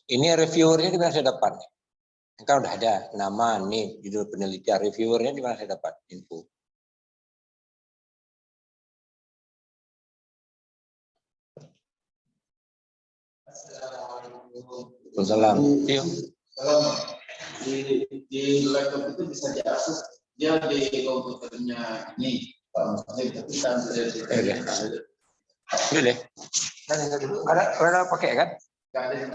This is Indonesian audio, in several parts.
Ini reviewernya di mana saya dapat? Kan udah ada nama nih judul penelitian, reviewernya di mana saya dapat info? Waalaikumsalam. Di laptop itu bisa diakses dia di komputernya ini. Ini deh. Ada pakai kan? Nggak ada yang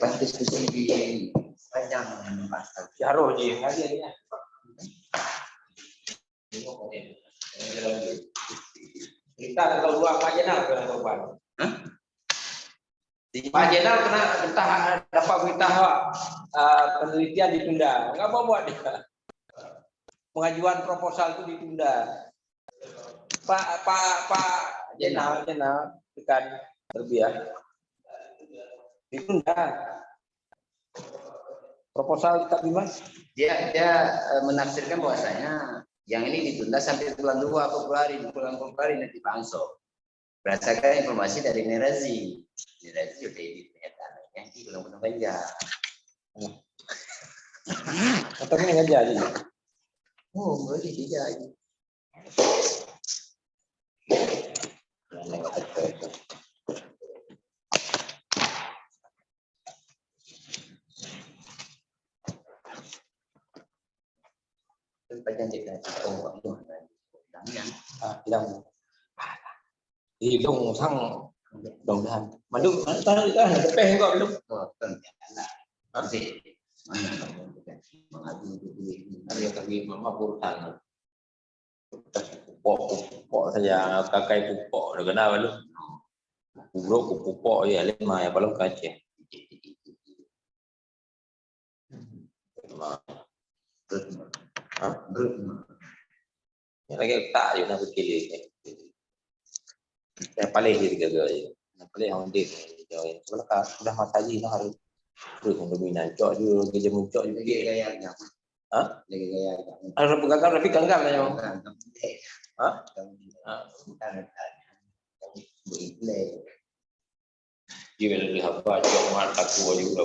Pas diskusi di panjang Pak. Jaro ji, ya. Kita kalau dua Pak Jenal kena korban. Pak Jenal kena dapat berita penelitian ditunda. Nggak mau buat dia. Pengajuan proposal itu ditunda. Pak Jenal tekan terbiak. Ditunda. Proposal Kak Bimas? Dia menafsirkan bahwasanya yang ini ditunda sampai bulan 2 Februari nanti Pak Anso. Berdasarkan informasi dari Nerazi. Nerazi udah edit pernyataannya, ini belum banyak. Atau ini nggak jadi? Oh, boleh tidak. Hidung sang đồng mà lúc ta ada peh kok lu ada kami memaburkan pupuk saja kakai pupuk udah kenapa lu pupuk ya lima ya belum kaca lagi tak juga nak pilih yang paling juga yang paling yang dia sebenarnya sudah mata ji nó harus terus dominan cok juga kerja muncul juga Gaya-gayanya. Hah? Gaya-gayanya. Harus pegang tapi genggam ya Hah? Juga lebih apa cok mata tua juga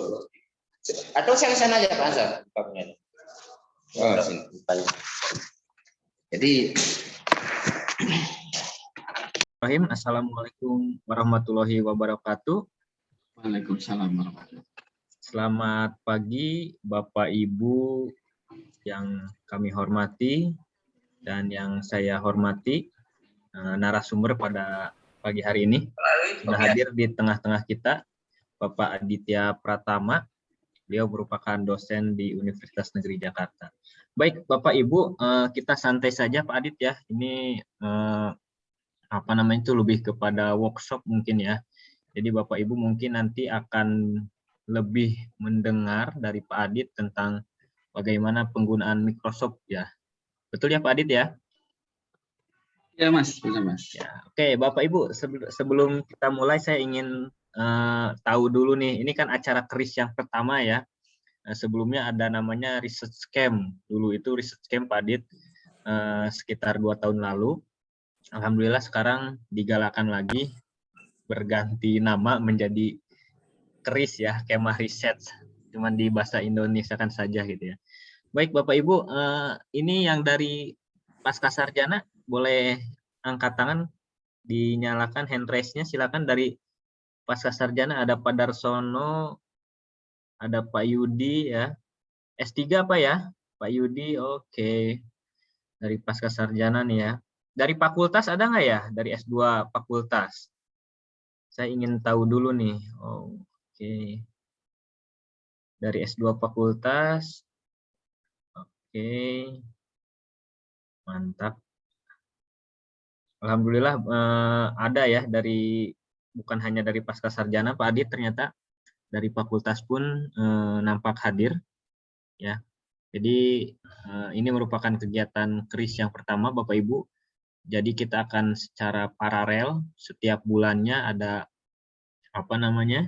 Atau saya sana aja Pak Ansar. Oh, jadi Assalamualaikum warahmatullahi wabarakatuh. Waalaikumsalam warahmatullahi wabarakatuh. Selamat pagi Bapak Ibu yang kami hormati dan yang saya hormati, narasumber pada pagi hari ini sudah hadir di tengah-tengah kita Bapak Aditya Pratama. Beliau merupakan dosen di Universitas Negeri Jakarta. Baik Bapak Ibu, kita santai saja Pak Adit ya. Ini apa namanya itu lebih kepada workshop mungkin ya. Jadi Bapak Ibu mungkin nanti akan lebih mendengar dari Pak Adit tentang bagaimana penggunaan Microsoft ya. Betul ya Pak Adit ya? Ya Mas, benar Mas. Ya, oke Bapak Ibu, sebelum kita mulai saya ingin tahu dulu nih, ini kan acara keris yang pertama ya. Sebelumnya ada namanya research camp. Dulu itu research camp Pak Adit sekitar 2 tahun lalu. Alhamdulillah sekarang digalakan lagi berganti nama menjadi keris ya, kemah riset, cuman di bahasa Indonesia kan saja gitu ya. Baik Bapak Ibu, ini yang dari Pascasarjana boleh angkat tangan, dinyalakan hand raise-nya, silakan. Dari Pascasarjana ada Pak Darsono, ada Pak Yudi ya, S3 apa ya Pak Yudi? Oke, dari Pascasarjana nih ya. Dari fakultas ada nggak ya? Dari S2 fakultas? Saya ingin tahu dulu nih. Oke. Dari S2 fakultas. Oke. Mantap. Alhamdulillah ada ya dari bukan hanya dari Pascasarjana Pak Adit, ternyata dari fakultas pun nampak hadir ya. Jadi ini merupakan kegiatan keris yang pertama Bapak Ibu. Jadi kita akan secara paralel setiap bulannya ada apa namanya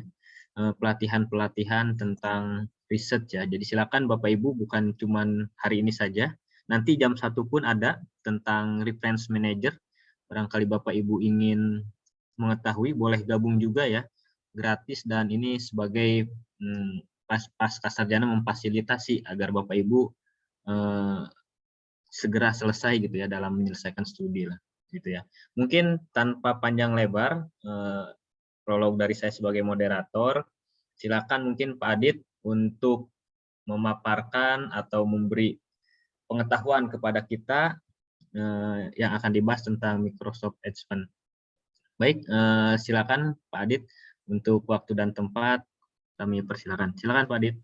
pelatihan-pelatihan tentang riset ya. Jadi silakan Bapak Ibu, bukan cuman hari ini saja. Nanti jam 1 pun ada tentang reference manager. Barangkali Bapak Ibu ingin mengetahui, boleh gabung juga ya. gratis dan ini sebagai pasca sarjana memfasilitasi agar Bapak Ibu segera selesai gitu ya dalam menyelesaikan studi lah gitu ya. Mungkin tanpa panjang lebar, prolog dari saya sebagai moderator, silakan mungkin Pak Adit untuk memaparkan atau memberi pengetahuan kepada kita yang akan dibahas tentang Microsoft Edge Fund. Baik, silakan Pak Adit untuk waktu dan tempat kami persilakan. Silakan Pak Adit.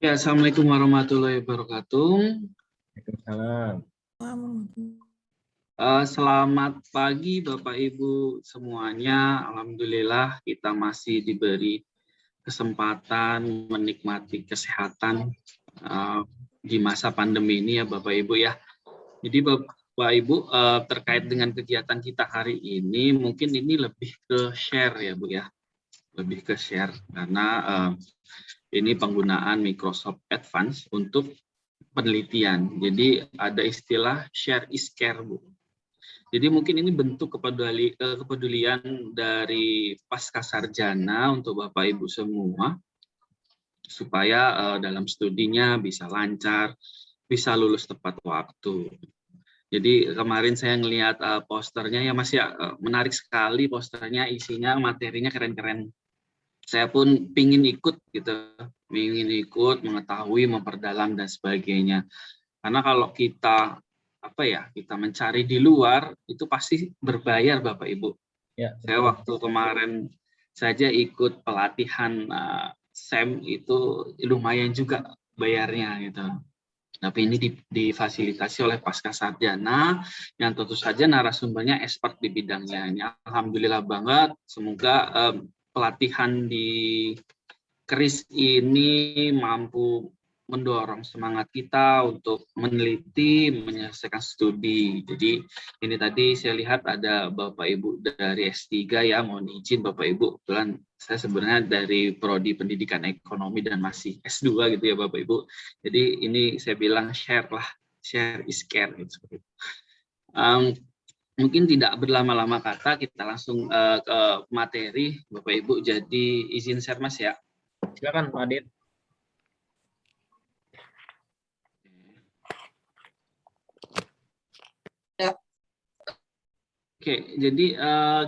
Ya, Assalamualaikum warahmatullahi wabarakatuh. Waalaikumsalam. Selamat pagi Bapak Ibu semuanya. Alhamdulillah kita masih diberi kesempatan menikmati kesehatan di masa pandemi ini ya Bapak Ibu ya. Jadi Bapak Ibu terkait dengan kegiatan kita hari ini mungkin ini lebih ke share ya Bu ya. Lebih ke share karena ini penggunaan Microsoft Advance untuk penelitian. Jadi ada istilah share is care Bu. Jadi mungkin ini bentuk kepedulian dari pascasarjana untuk Bapak Ibu semua supaya dalam studinya bisa lancar, bisa lulus tepat waktu. Jadi kemarin saya ngelihat posternya ya masih menarik sekali posternya, isinya materinya keren-keren. Saya pun pingin ikut gitu, pingin ikut mengetahui, memperdalam dan sebagainya. Karena kalau kita kita mencari di luar itu pasti berbayar Bapak Ibu. Ya, saya waktu kemarin saja ikut pelatihan SEM itu lumayan juga bayarnya gitu. Tapi ini difasilitasi oleh pascasarjana yang tentu saja narasumbernya expert di bidangnya. Ini alhamdulillah banget. Semoga pelatihan di KRIS ini mampu mendorong semangat kita untuk meneliti, menyelesaikan studi. Jadi ini tadi saya lihat ada Bapak Ibu dari S3 ya, mohon izin Bapak Ibu. Kebetulan saya sebenarnya dari Prodi Pendidikan Ekonomi dan masih S2 gitu ya Bapak Ibu. Jadi ini saya bilang share lah, share is care gitu. Mungkin tidak berlama-lama kata, kita langsung ke materi Bapak Ibu. Jadi izin share Mas ya. Silakan Pak Adit. Oke, jadi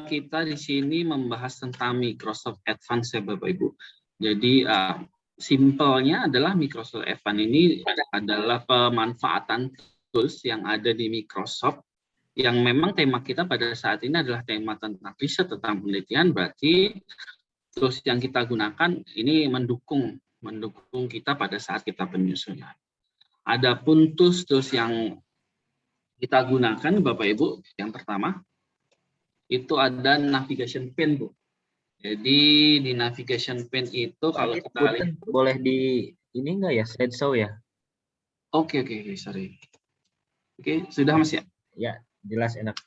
kita di sini membahas tentang Microsoft Advance ya Bapak Ibu. Jadi simpelnya adalah Microsoft Advance ini adalah pemanfaatan tools yang ada di Microsoft yang memang tema kita pada saat ini adalah tema tentang riset, tentang penelitian, berarti tools yang kita gunakan ini mendukung kita pada saat kita penyusunan. Adapun tools yang kita gunakan Bapak Ibu, yang pertama itu ada navigation pane Bu. Jadi di navigation pane itu kalau kita lihat, boleh di ini enggak ya slideshow ya? Oke, sorry. Oke, sudah Mas ya? Ya, jelas enak.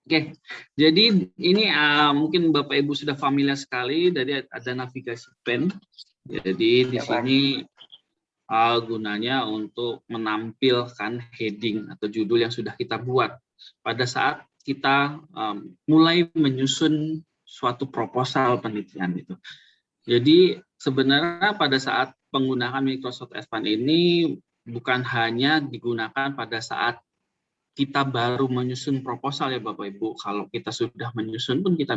Oke, jadi ini mungkin Bapak Ibu sudah familiar sekali dari ada navigation pane. Jadi di sini gunanya untuk menampilkan heading atau judul yang sudah kita buat pada saat kita mulai menyusun suatu proposal penelitian itu. Jadi sebenarnya pada saat penggunaan Microsoft Advance ini bukan hanya digunakan pada saat kita baru menyusun proposal ya Bapak Ibu. Kalau kita sudah menyusun pun kita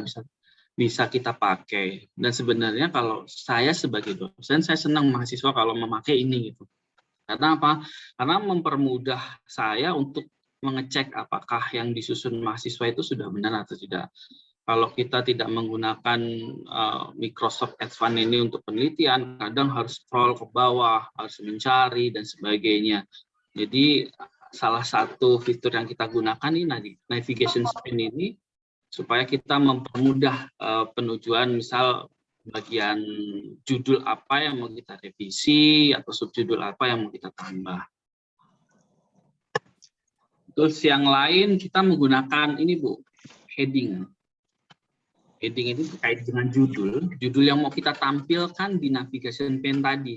bisa kita pakai. Dan sebenarnya kalau saya sebagai dosen, saya senang mahasiswa kalau memakai ini gitu. Karena apa? Karena mempermudah saya untuk mengecek apakah yang disusun mahasiswa itu sudah benar atau tidak. Kalau kita tidak menggunakan Microsoft Advance ini untuk penelitian, kadang harus scroll ke bawah, harus mencari dan sebagainya. Jadi salah satu fitur yang kita gunakan ini navigation pane ini supaya kita mempermudah penujuan, misal bagian judul apa yang mau kita revisi atau subjudul apa yang mau kita tambah. Terus yang lain kita menggunakan ini Bu, heading. Heading itu terkait dengan judul yang mau kita tampilkan di navigation pane tadi.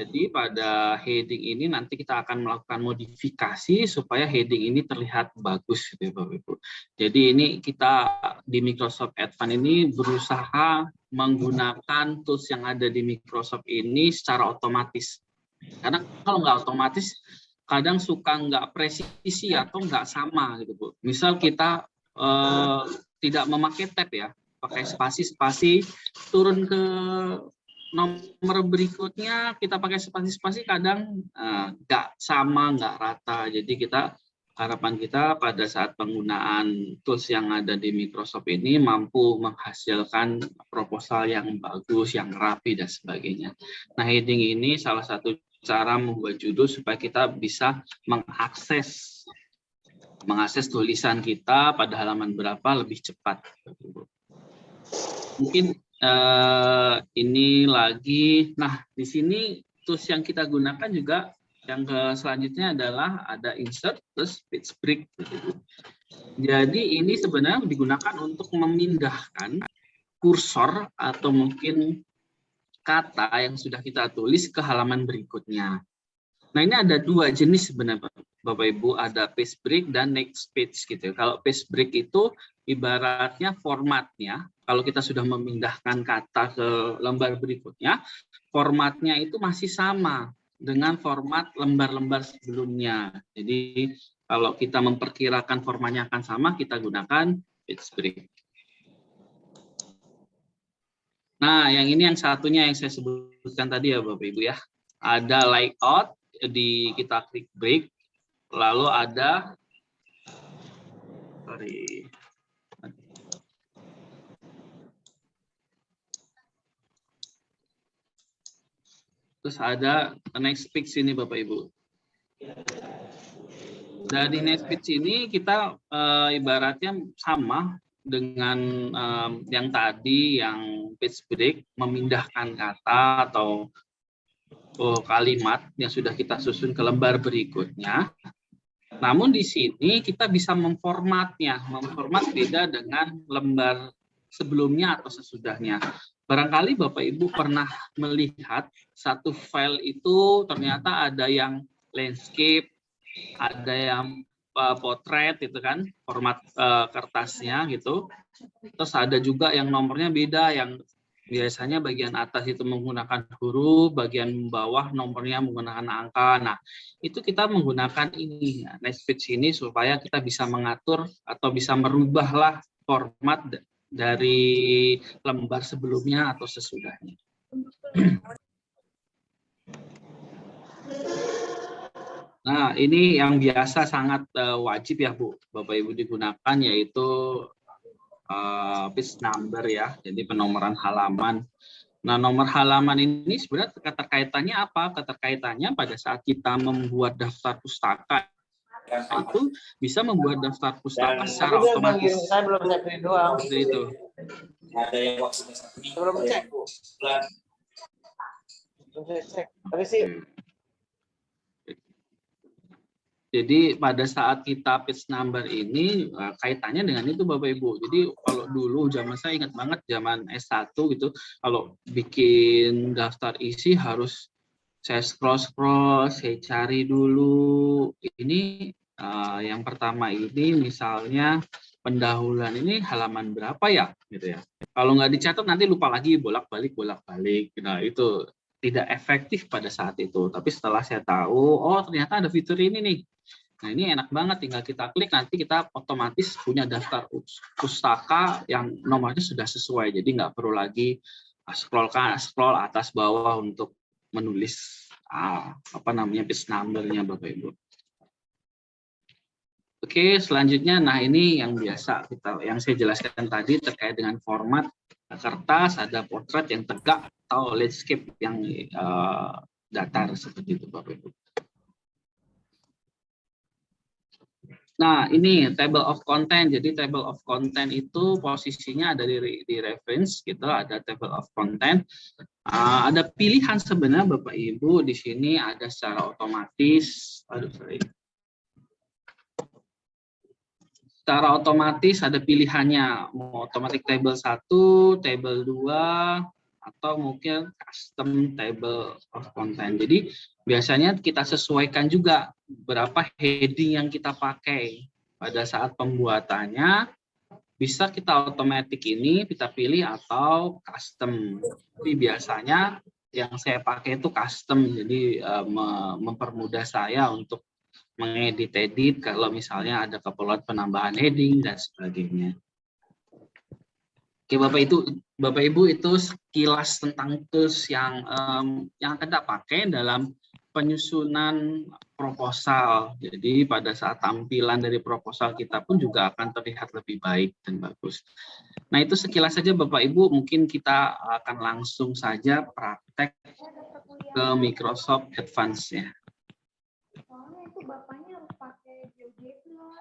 Jadi pada heading ini nanti kita akan melakukan modifikasi supaya heading ini terlihat bagus gitu ya Bapak Ibu. Jadi ini kita di Microsoft Advance ini berusaha menggunakan tools yang ada di Microsoft ini secara otomatis. Karena kalau nggak otomatis kadang suka nggak presisi atau nggak sama gitu Bu. Misal kita tidak memakai tab ya, pakai spasi-spasi, turun ke nomor berikutnya kita pakai spasi-spasi kadang nggak sama, nggak rata. Jadi harapan kita pada saat penggunaan tools yang ada di Microsoft ini mampu menghasilkan proposal yang bagus, yang rapi dan sebagainya. Nah, heading ini salah satu cara membuat judul supaya kita bisa mengakses tulisan kita pada halaman berapa lebih cepat. Mungkin ini lagi, nah di sini tools yang kita gunakan juga yang selanjutnya adalah ada insert plus page break. Jadi ini sebenarnya digunakan untuk memindahkan kursor atau mungkin kata yang sudah kita tulis ke halaman berikutnya. Nah ini ada dua jenis sebenarnya Bapak Ibu, ada page break dan next page gitu. Kalau page break itu ibaratnya formatnya, kalau kita sudah memindahkan kata ke lembar berikutnya, formatnya itu masih sama dengan format lembar-lembar sebelumnya. Jadi kalau kita memperkirakan formatnya akan sama, kita gunakan page break. Nah, yang ini yang satunya yang saya sebutkan tadi ya Bapak Ibu ya. Ada layout, kita klik break, lalu ada terus ada next page ini Bapak Ibu. Dari next page ini kita ibaratnya sama dengan yang tadi, yang page break, memindahkan kata atau kalimat yang sudah kita susun ke lembar berikutnya. Namun di sini kita bisa memformatnya. Memformat beda dengan lembar sebelumnya atau sesudahnya. Barangkali Bapak Ibu pernah melihat satu file itu ternyata ada yang landscape, ada yang potret itu kan, format kertasnya gitu. Terus ada juga yang nomornya beda, yang biasanya bagian atas itu menggunakan huruf, bagian bawah nomornya menggunakan angka. Nah, itu kita menggunakan ini, next page ini supaya kita bisa mengatur atau bisa merubahlah format dari lembar sebelumnya atau sesudahnya. Nah, ini yang biasa sangat wajib ya Bu, Bapak Ibu digunakan, yaitu page number ya, jadi penomoran halaman. Nah, nomor halaman ini sebenarnya keterkaitannya apa? Keterkaitannya pada saat kita membuat daftar pustaka, itu bisa membuat daftar pustaka secara otomatis. Saya belum cek doang. Seperti itu. Ada yang waktunya satu minggu. Belum cek. Belum cek. Tapi sih jadi pada saat kita page number ini kaitannya dengan itu Bapak Ibu. Jadi kalau dulu zaman saya ingat banget zaman S1 gitu, kalau bikin daftar isi harus saya scroll, saya cari dulu. Ini yang pertama ini misalnya pendahuluan ini halaman berapa ya gitu ya. Kalau nggak dicatat nanti lupa lagi, bolak-balik. Nah, itu tidak efektif pada saat itu. Tapi setelah saya tahu, oh ternyata ada fitur ini nih. Nah, ini enak banget, tinggal kita klik, nanti kita otomatis punya daftar pustaka yang nomornya sudah sesuai. Jadi nggak perlu lagi scroll atas bawah untuk menulis page number-nya Bapak Ibu. Oke, selanjutnya, nah ini yang biasa yang saya jelaskan tadi terkait dengan format kertas, ada potret yang tegak atau landscape yang datar seperti itu Bapak Ibu. Nah, ini table of content. Jadi table of content itu posisinya ada di reference, gitu. Ada table of content. Ada pilihan sebenarnya Bapak Ibu di sini ada secara otomatis. Secara otomatis ada pilihannya, mau automatic table 1, table 2, atau mungkin custom table of content. Jadi biasanya kita sesuaikan juga berapa heading yang kita pakai pada saat pembuatannya. Bisa kita otomatis ini kita pilih atau custom. Tapi biasanya yang saya pakai itu custom, jadi mempermudah saya untuk mengedit kalau misalnya ada keperluan penambahan heading dan sebagainya. Oke, Bapak Ibu itu sekilas tentang tools yang kita pakai dalam penyusunan proposal. Jadi pada saat tampilan dari proposal kita pun juga akan terlihat lebih baik dan bagus. Nah, itu sekilas saja Bapak Ibu, mungkin kita akan langsung saja praktek ke Microsoft Advance-nya. Soalnya itu bapaknya harus pakai GeoGebra,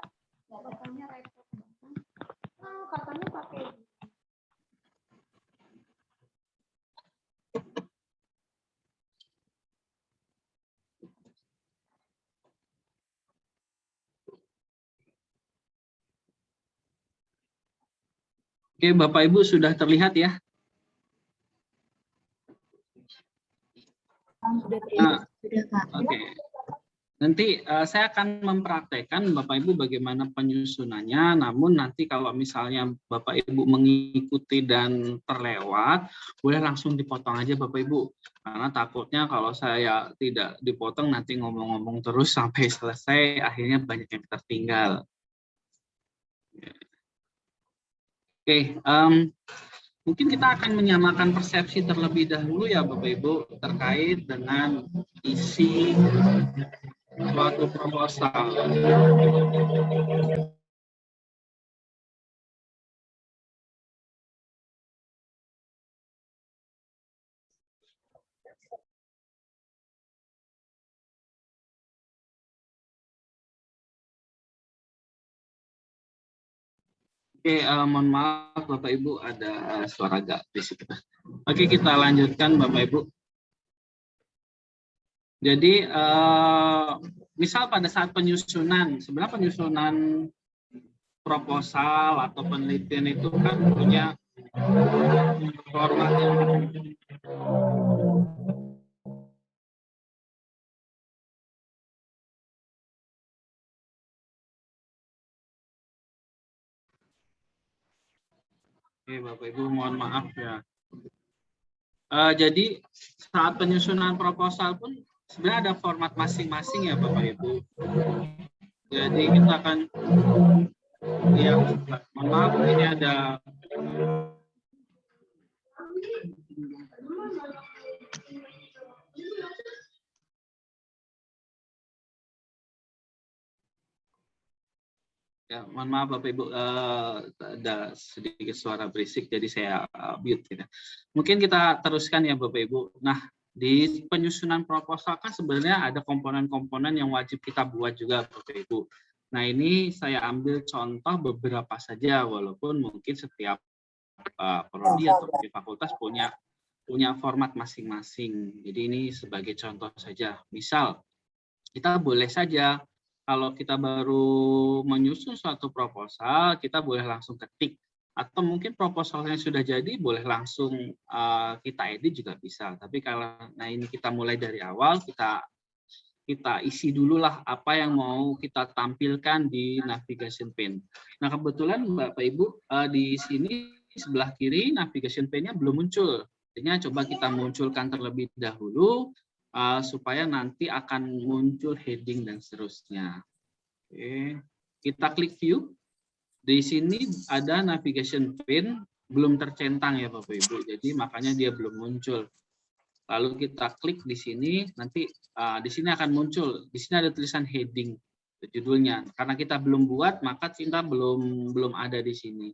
bapaknya repot banget. Nah, katanya pakai. Oke, Bapak Ibu sudah terlihat ya? Nah, oke. Nanti saya akan mempraktekkan Bapak Ibu bagaimana penyusunannya, namun nanti kalau misalnya Bapak Ibu mengikuti dan terlewat, boleh langsung dipotong aja Bapak Ibu. Karena takutnya kalau saya tidak dipotong nanti ngomong-ngomong terus sampai selesai, akhirnya banyak yang tertinggal. Oke, mungkin kita akan menyamakan persepsi terlebih dahulu ya Bapak Ibu terkait dengan isi suatu proposal. Oke, mohon maaf Bapak Ibu ada suara agak berisik. Oke, kita lanjutkan Bapak Ibu. Jadi misal pada saat penyusunan, sebenarnya penyusunan proposal atau penelitian itu kan punya format yang Oke, Bapak Ibu mohon maaf ya. Jadi saat penyusunan proposal pun sebenarnya ada format masing-masing ya Bapak Ibu. Jadi kita akan, ya mohon maaf ini ada ya, mohon maaf Bapak Ibu, ada sedikit suara berisik, jadi saya mute. Ya. Mungkin kita teruskan ya Bapak Ibu. Nah, di penyusunan proposal kan sebenarnya ada komponen-komponen yang wajib kita buat juga Bapak Ibu. Nah, ini saya ambil contoh beberapa saja, walaupun mungkin setiap prodi atau fakultas punya format masing-masing. Jadi ini sebagai contoh saja. Misal, kita boleh saja kalau kita baru menyusun suatu proposal, kita boleh langsung ketik. Atau mungkin proposalnya sudah jadi, boleh langsung kita edit juga bisa. Tapi kalau ini kita mulai dari awal, kita isi dulu lah apa yang mau kita tampilkan di navigation pane. Nah kebetulan Bapak Ibu di sini sebelah kiri navigation pane-nya belum muncul. Artinya coba kita munculkan terlebih dahulu supaya nanti akan muncul heading dan seterusnya. Oke, kita klik view. Di sini ada navigation pane belum tercentang ya Bapak Ibu, jadi makanya dia belum muncul. Lalu kita klik di sini, nanti di sini akan muncul. Di sini ada tulisan heading, judulnya. Karena kita belum buat, maka kita belum ada di sini.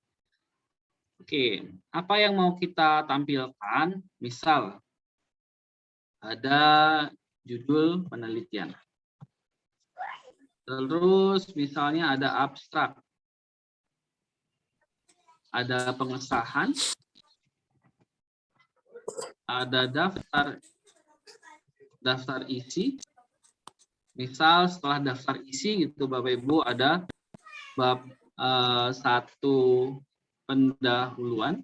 Oke, apa yang mau kita tampilkan? Misal ada judul penelitian. Terus misalnya ada abstrak. Ada pengesahan, ada daftar isi. Misal setelah daftar isi gitu Bapak Ibu ada bab 1 pendahuluan.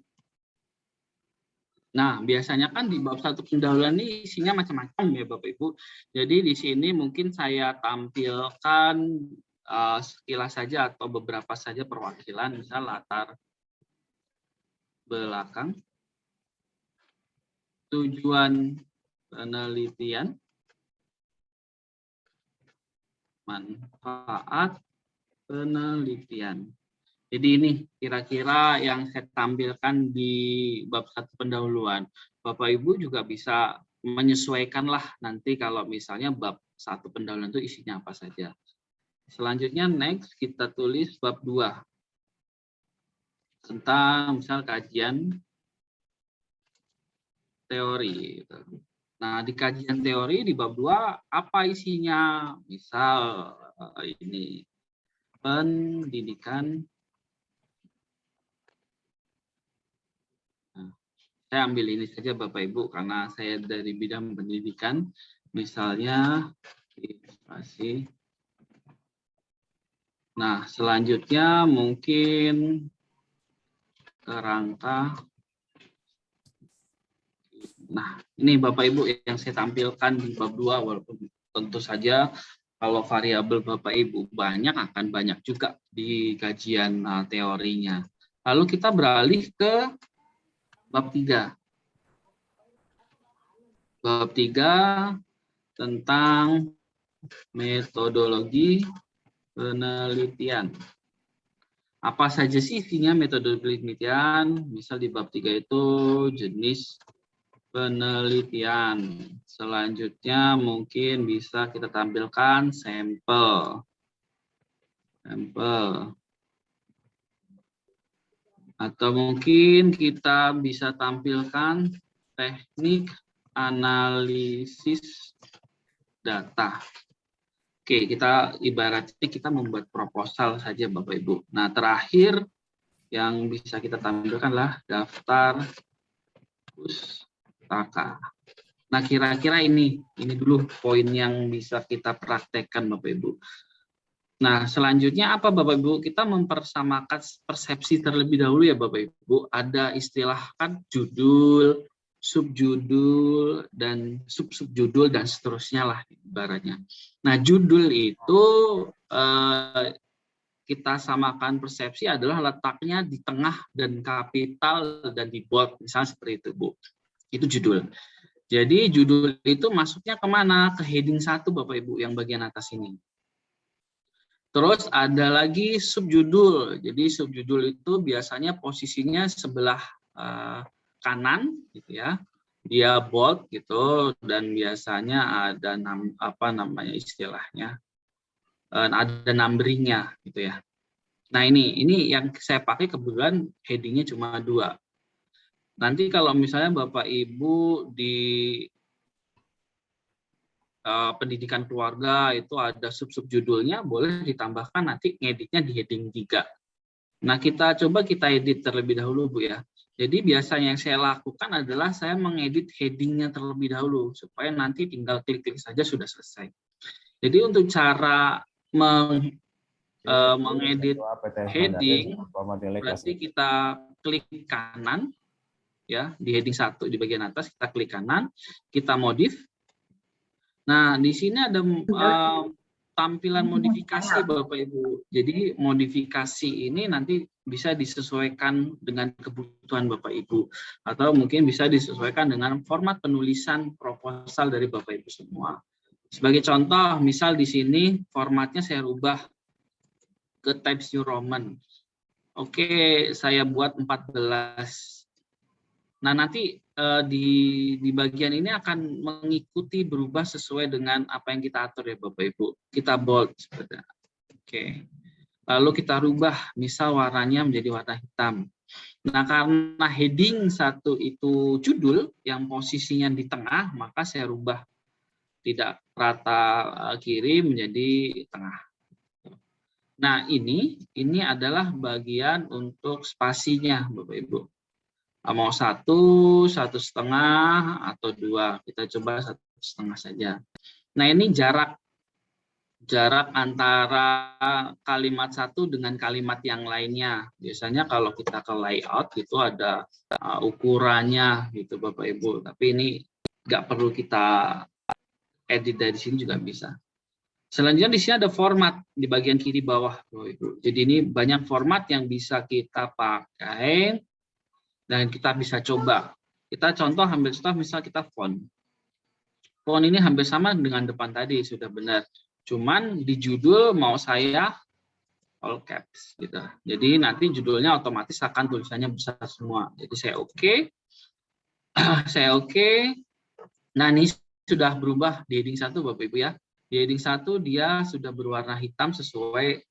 Nah, biasanya kan di bab 1 pendahuluan ini isinya macam-macam ya Bapak Ibu. Jadi di sini mungkin saya tampilkan sekilas saja atau beberapa saja perwakilan, misal latar belakang, tujuan penelitian, manfaat penelitian. Jadi ini kira-kira yang saya tampilkan di bab 1 pendahuluan. Bapak Ibu juga bisa menyesuaikanlah nanti kalau misalnya bab 1 pendahuluan itu isinya apa saja. Selanjutnya next kita tulis bab 2. Tentang misal kajian teori. Nah, di kajian teori di bab 2 apa isinya? Misal ini pendidikan. Saya ambil ini saja Bapak Ibu karena saya dari bidang pendidikan. Misalnya inovasi. Nah, selanjutnya mungkin kerangka. Nah, ini Bapak Ibu yang saya tampilkan di bab 2, walaupun tentu saja kalau variabel Bapak Ibu banyak akan banyak juga di kajian teorinya. Lalu kita beralih ke bab 3. Bab 3 tentang metodologi penelitian. Apa saja sih isinya metodologi penelitian? Misal di bab 3 itu jenis penelitian. Selanjutnya mungkin bisa kita tampilkan sampel. Atau mungkin kita bisa tampilkan teknik analisis data. Oke, kita ibaratnya kita membuat proposal saja Bapak Ibu. Nah, terakhir yang bisa kita tampilkan adalah daftar pustaka. Nah, kira-kira ini dulu poin yang bisa kita praktekkan Bapak Ibu. Nah, selanjutnya apa Bapak Ibu? Kita mempersamakan persepsi terlebih dahulu ya Bapak Ibu. Ada istilah kan judul, subjudul, dan sub-subjudul dan seterusnya lah ibaratnya. Nah, judul itu kita samakan persepsi adalah letaknya di tengah dan kapital dan di bold, misalnya seperti itu Bu. Itu judul. Jadi judul itu masuknya kemana? Ke heading 1 Bapak Ibu yang bagian atas ini. Terus ada lagi subjudul. Jadi subjudul itu biasanya posisinya sebelah kanan gitu ya. Dia bold gitu dan biasanya ada istilahnya? Ada numberingnya gitu ya. Nah, ini yang saya pakai kebetulan headingnya cuma 2. Nanti kalau misalnya Bapak Ibu di pendidikan keluarga itu ada sub-subjudulnya, boleh ditambahkan nanti ngeditnya di heading 3. Nah, kita edit terlebih dahulu Bu ya. Jadi biasanya yang saya lakukan adalah saya mengedit headingnya terlebih dahulu supaya nanti tinggal klik-klik saja sudah selesai. Jadi untuk cara mengedit heading berarti kita klik kanan ya di heading 1 di bagian atas, kita klik kanan, kita modif. Nah, di sini ada tampilan modifikasi Bapak Ibu. Jadi modifikasi ini nanti bisa disesuaikan dengan kebutuhan Bapak Ibu atau mungkin bisa disesuaikan dengan format penulisan proposal dari Bapak Ibu semua. Sebagai contoh, misal di sini formatnya saya rubah ke Times New Roman. Oke, saya buat 14. Nah, nanti di bagian ini akan mengikuti berubah sesuai dengan apa yang kita atur ya Bapak Ibu. Kita bold seperti itu. Oke. Lalu kita rubah misal warnanya menjadi warna hitam. Nah, karena heading 1 itu judul yang posisinya di tengah, maka saya rubah tidak rata kiri menjadi tengah. Nah, ini adalah bagian untuk spasinya Bapak Ibu. Mau 1, 1,5 atau 2, kita coba 1,5 saja. Nah, ini jarak jarak antara kalimat satu dengan kalimat yang lainnya. Biasanya kalau kita ke layout itu ada ukurannya gitu Bapak Ibu. Tapi ini nggak perlu kita edit dari sini juga bisa. Selanjutnya di sini ada format di bagian kiri bawah Bapak Ibu. Jadi ini banyak format yang bisa kita pakai dan kita bisa coba. Kita contoh ambil contoh misal kita font. Font ini hampir sama dengan depan tadi sudah benar. Cuman di judul mau saya all caps gitu. Jadi nanti judulnya otomatis akan tulisannya besar semua. Jadi saya oke. Saya oke. Nah, ini sudah berubah di heading 1 Bapak Ibu ya. Di heading 1 dia sudah berwarna hitam sesuai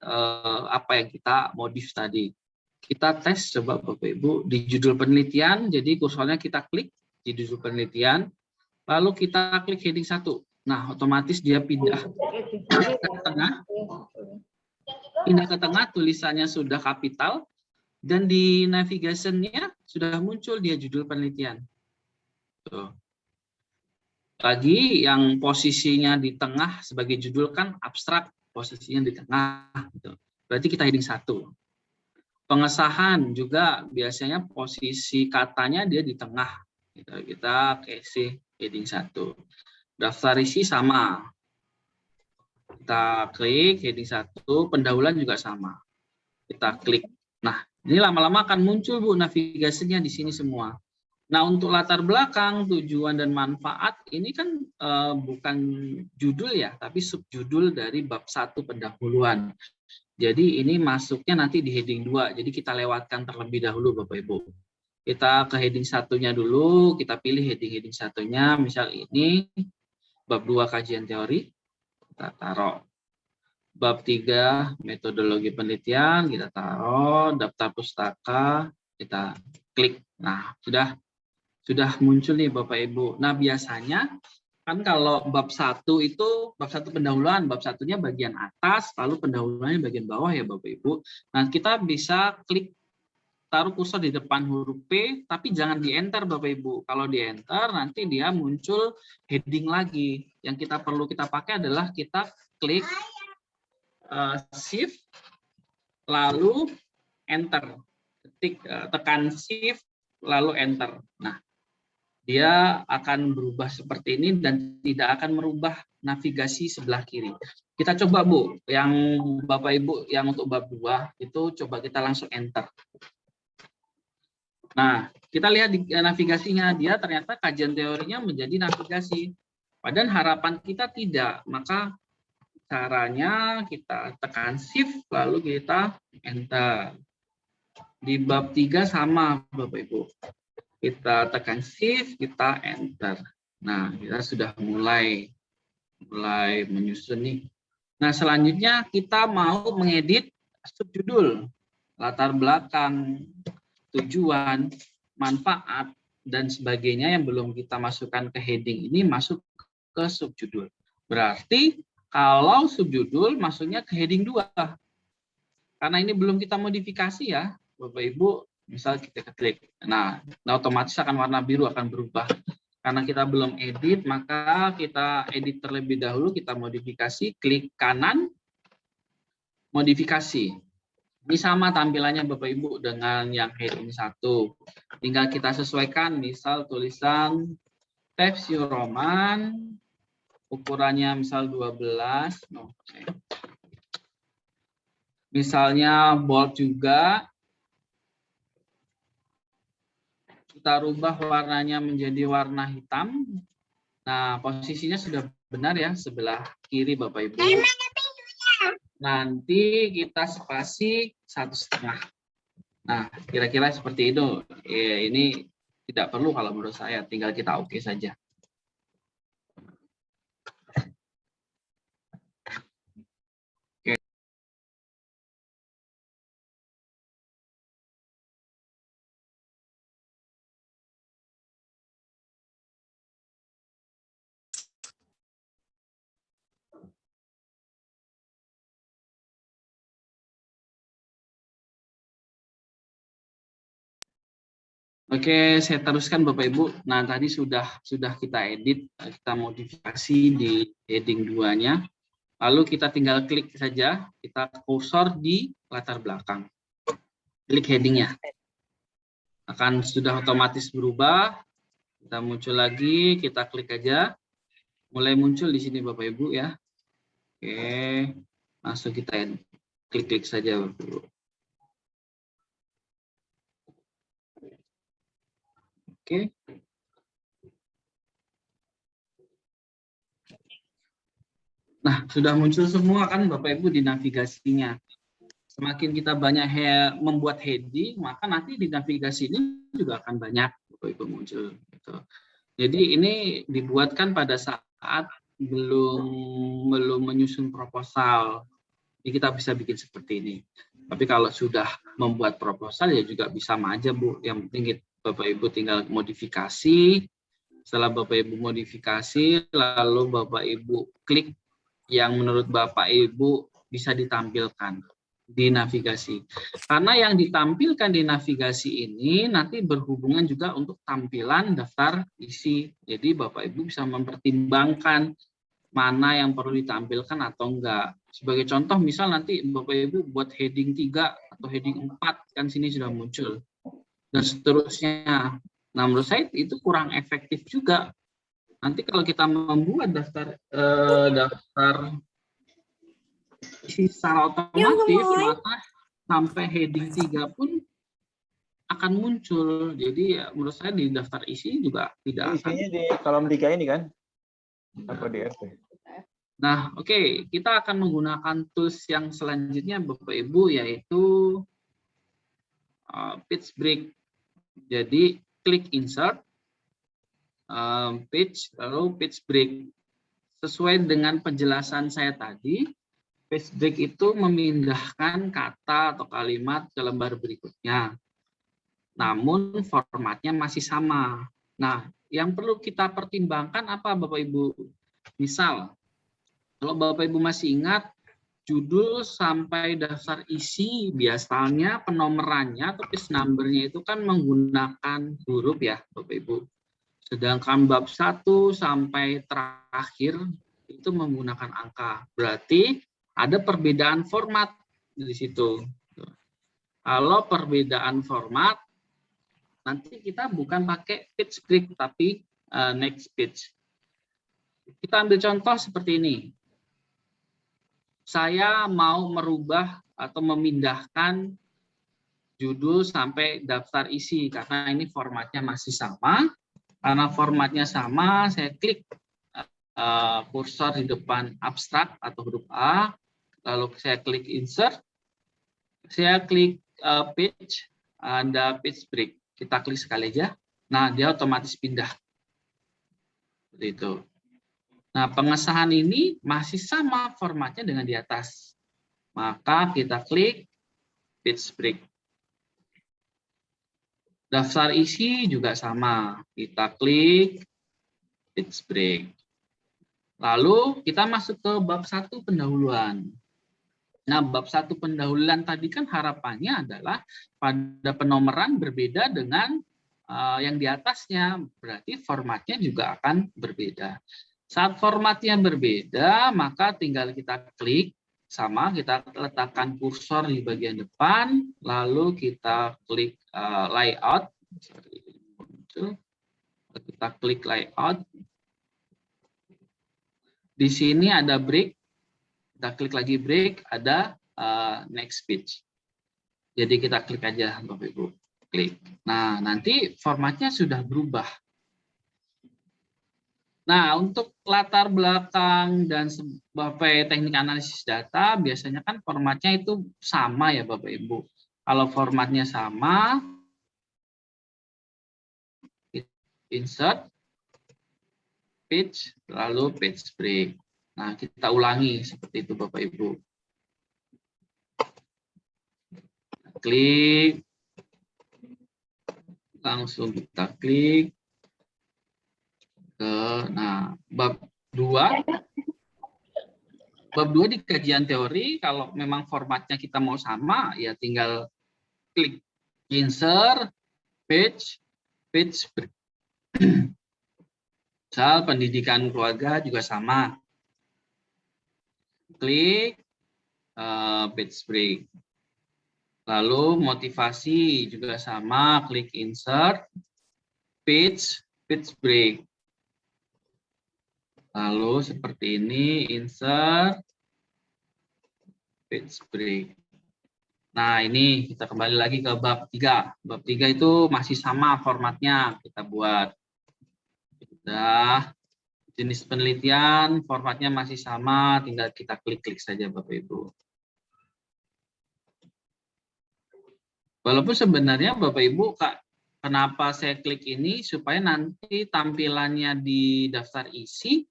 apa yang kita modif tadi. Kita tes coba Bapak Ibu di judul penelitian. Jadi kursornya kita klik di judul penelitian. Lalu kita klik heading 1. Nah, otomatis dia pindah ke tengah. Pindah ke tengah, tulisannya sudah kapital. Dan di navigation-nya sudah muncul dia judul penelitian. Tuh. Lagi yang posisinya di tengah sebagai judul kan abstrak, posisinya di tengah. Gitu. Berarti kita heading 1. Pengesahan juga biasanya posisi katanya dia di tengah. Gitu. Kita kasih heading 1. Daftar isi sama. Kita klik heading 1, pendahuluan juga sama. Kita klik. Nah, ini lama-lama akan muncul Bu navigasinya di sini semua. Nah, untuk latar belakang, tujuan dan manfaat ini kan bukan judul ya, tapi subjudul dari bab 1 pendahuluan. Jadi ini masuknya nanti di heading 2. Jadi kita lewatkan terlebih dahulu Bapak Ibu. Kita ke heading 1-nya dulu, kita pilih heading 1-nya, misal ini bab 2 kajian teori, kita taruh. Bab 3 metodologi penelitian, kita taruh. Daftar pustaka, kita klik. Nah, sudah muncul nih Bapak Ibu. Nah, biasanya kan kalau bab 1 itu, bab 1 pendahuluan, bab 1-nya bagian atas, lalu pendahuluannya bagian bawah ya Bapak Ibu. Nah, kita bisa klik, taruh kursor di depan huruf P, tapi jangan di enter Bapak Ibu. Kalau di enter nanti dia muncul heading lagi. Yang kita perlu kita pakai adalah kita klik shift lalu enter. Tekan shift lalu enter. Nah, dia akan berubah seperti ini dan tidak akan merubah navigasi sebelah kiri. Kita coba Bu, yang Bapak Ibu yang untuk bab 2 itu coba kita langsung enter. Nah, kita lihat di navigasinya, dia ternyata kajian teorinya menjadi navigasi. Padahal harapan kita tidak, maka caranya kita tekan shift, lalu kita enter. Di bab 3 sama Bapak Ibu. Kita tekan shift, kita enter. Nah, kita sudah mulai menyusun nih. Nah, selanjutnya kita mau mengedit subjudul, latar belakang, tujuan, manfaat, dan sebagainya yang belum kita masukkan ke heading ini masuk ke subjudul. Berarti kalau subjudul masuknya ke heading 2. Karena ini belum kita modifikasi ya, Bapak Ibu, misal kita klik. Nah, otomatis akan warna biru akan berubah. Karena kita belum edit, maka kita edit terlebih dahulu, kita modifikasi, klik kanan, modifikasi. Ini sama tampilannya Bapak Ibu dengan yang heading 1. Tinggal kita sesuaikan, misal tulisan Times New Roman, ukurannya misal 12. Misalnya bold juga. Kita rubah warnanya menjadi warna hitam. Nah, posisinya sudah benar ya, sebelah kiri Bapak Ibu. Nanti kita spasi 1,5. Nah, kira-kira seperti itu. Ini tidak perlu kalau menurut saya, tinggal kita oke saja. Oke, saya teruskan Bapak Ibu. Nah, tadi sudah kita edit, kita modifikasi di heading 2-nya. Lalu kita tinggal klik saja, kita kursor di latar belakang. Klik headingnya. Akan sudah otomatis berubah. Kita muncul lagi, kita klik aja. Mulai muncul di sini Bapak Ibu ya. Oke, langsung kita klik-klik saja Bapak Ibu. Oke. Nah, sudah muncul semua kan Bapak Ibu di navigasinya. Semakin kita banyak membuat heading, maka nanti di navigasi ini juga akan banyak Bapak Ibu muncul. Gitu. Jadi ini dibuatkan pada saat belum menyusun proposal. Jadi kita bisa bikin seperti ini. Tapi kalau sudah membuat proposal ya juga bisa aja Bu. Yang penting Bapak Ibu tinggal modifikasi. Setelah Bapak Ibu modifikasi, lalu Bapak Ibu klik yang menurut Bapak Ibu bisa ditampilkan di navigasi. Karena yang ditampilkan di navigasi ini nanti berhubungan juga untuk tampilan daftar isi. Jadi Bapak Ibu bisa mempertimbangkan mana yang perlu ditampilkan atau enggak. Sebagai contoh misal nanti Bapak Ibu buat heading 3 atau heading 4 kan sini sudah muncul. Dan seterusnya. Nah menurut saya itu kurang efektif juga. Nanti kalau kita membuat daftar isi secara otomatis, maka sampai heading 3 pun akan muncul. Jadi ya, menurut saya di daftar isi juga tidak akan. Isinya di kolom 3 ini kan? Apa di RT? Nah, oke, kita akan menggunakan tools yang selanjutnya Bapak Ibu yaitu page break. Jadi klik insert page, lalu page break. Sesuai dengan penjelasan saya tadi, page break itu memindahkan kata atau kalimat ke lembar berikutnya. Namun formatnya masih sama. Nah, yang perlu kita pertimbangkan apa Bapak Ibu? Misal, kalau Bapak Ibu masih ingat, judul sampai daftar isi biasanya penomorannya atau page number-nya itu kan menggunakan huruf ya Bapak Ibu. Sedangkan bab 1 sampai terakhir itu menggunakan angka. Berarti ada perbedaan format di situ. Kalau perbedaan format, nanti kita bukan pakai page break, tapi next page. Kita ambil contoh seperti ini. Saya mau merubah atau memindahkan judul sampai daftar isi, karena ini formatnya masih sama. Karena formatnya sama, saya klik kursor di depan abstrak atau huruf A, lalu saya klik insert, saya klik page, ada page break. Kita klik sekali aja, nah dia otomatis pindah. Seperti itu. Nah pengesahan ini masih sama formatnya dengan di atas. Maka kita klik page break. Daftar isi juga sama. Kita klik page break. Lalu kita masuk ke bab 1 pendahuluan. Nah, bab 1 pendahuluan tadi kan harapannya adalah pada penomoran berbeda dengan yang di atasnya. Berarti formatnya juga akan berbeda. Saat formatnya berbeda, maka tinggal kita klik. Sama, kita letakkan kursor di bagian depan, lalu kita klik layout. Kita klik layout. Di sini ada break. Kita klik lagi break, ada next page. Jadi kita klik aja, Bapak Ibu. Klik. Nah, nanti formatnya sudah berubah. Nah, untuk latar belakang dan sebagai teknik analisis data, biasanya kan formatnya itu sama ya Bapak Ibu. Kalau formatnya sama, insert, page, lalu page break. Nah, kita ulangi seperti itu Bapak Ibu. Klik, langsung kita klik. Nah, bab 2 di kajian teori, kalau memang formatnya kita mau sama, ya tinggal klik insert, page break. Misal pendidikan keluarga juga sama. klik page break. Lalu motivasi juga sama, klik insert, page break. Lalu seperti ini, insert, page break. Nah, ini kita kembali lagi ke bab 3. Bab 3 itu masih sama formatnya kita buat. Sudah, jenis penelitian, formatnya masih sama, tinggal kita klik-klik saja Bapak Ibu. Walaupun sebenarnya Bapak Ibu, kenapa saya klik ini supaya nanti tampilannya di daftar isi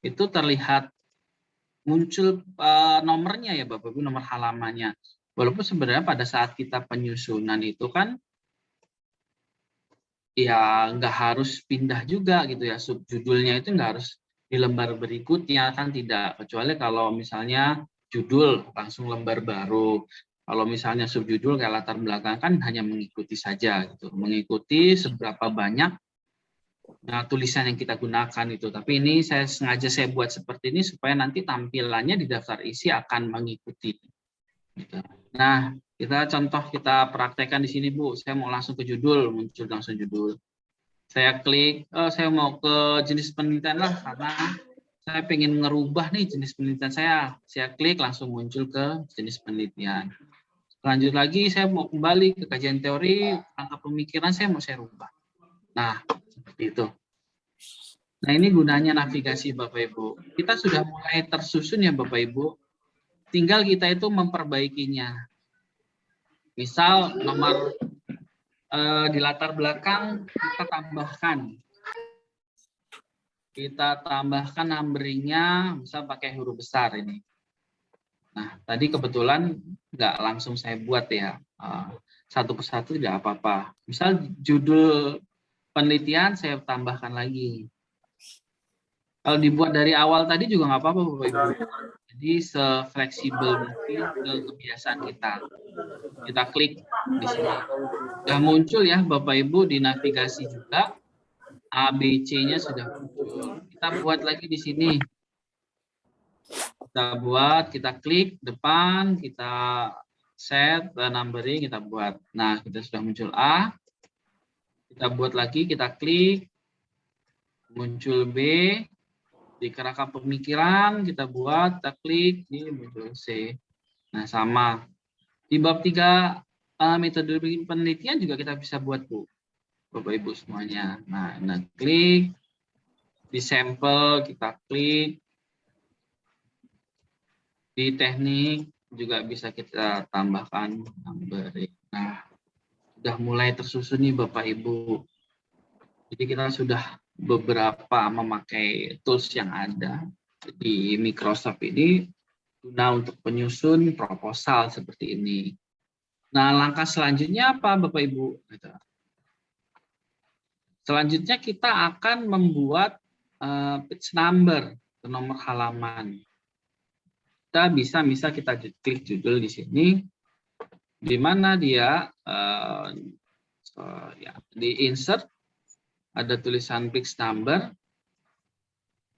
itu terlihat muncul nomornya ya Bapak Ibu, nomor halamannya. Walaupun sebenarnya pada saat kita penyusunan itu kan ya nggak harus pindah juga gitu ya, subjudulnya itu nggak harus di lembar berikutnya kan, tidak, kecuali kalau misalnya judul langsung lembar baru. Kalau misalnya subjudul kayak latar belakang kan hanya mengikuti saja gitu, mengikuti seberapa banyak tulisan yang kita gunakan itu. Tapi ini saya sengaja buat seperti ini supaya nanti tampilannya di daftar isi akan mengikuti. Gitu. Nah, kita praktekkan di sini Bu. Saya mau langsung ke judul, muncul langsung judul. Saya klik, saya mau ke jenis penelitian lah karena saya pengen ngerubah nih jenis penelitian saya. Saya klik langsung muncul ke jenis penelitian. Lanjut lagi, saya mau kembali ke kajian teori, angka pemikiran saya mau saya rubah. Nah, seperti itu. Nah, ini gunanya navigasi Bapak Ibu. Kita sudah mulai tersusun ya Bapak Ibu. Tinggal kita itu memperbaikinya. Misal nomor di latar belakang kita tambahkan numberingnya, misal pakai huruf besar ini. Nah, tadi kebetulan nggak langsung saya buat ya, satu persatu tidak apa-apa. Misal judul penelitian saya tambahkan lagi. Kalau dibuat dari awal tadi juga nggak apa-apa Bapak Ibu. Jadi se-fleksibel mungkin ke kebiasaan kita. Kita klik di sini. Sudah muncul ya Bapak Ibu di navigasi juga. ABC-nya sudah muncul. Kita buat lagi di sini. Kita buat, kita klik depan, kita set numbering, kita buat. Nah, kita sudah muncul A. Kita buat lagi, kita klik. Muncul B. Di kerangka pemikiran, kita buat, kita klik, ini muncul C. Nah, sama. Di bab 3 metode penelitian juga kita bisa buat, Bu. Bapak Ibu semuanya. Nah, klik. Di sampel, kita klik. Di teknik juga bisa kita tambahkan numbering. Nah, sudah mulai tersusun nih Bapak Ibu. Jadi kita sudah beberapa memakai tools yang ada di Microsoft ini guna untuk penyusun proposal seperti ini. Nah, langkah selanjutnya apa Bapak Ibu? Selanjutnya kita akan membuat page number, nomor halaman. Kita bisa kita klik judul di sini, di mana dia di insert ada tulisan page number.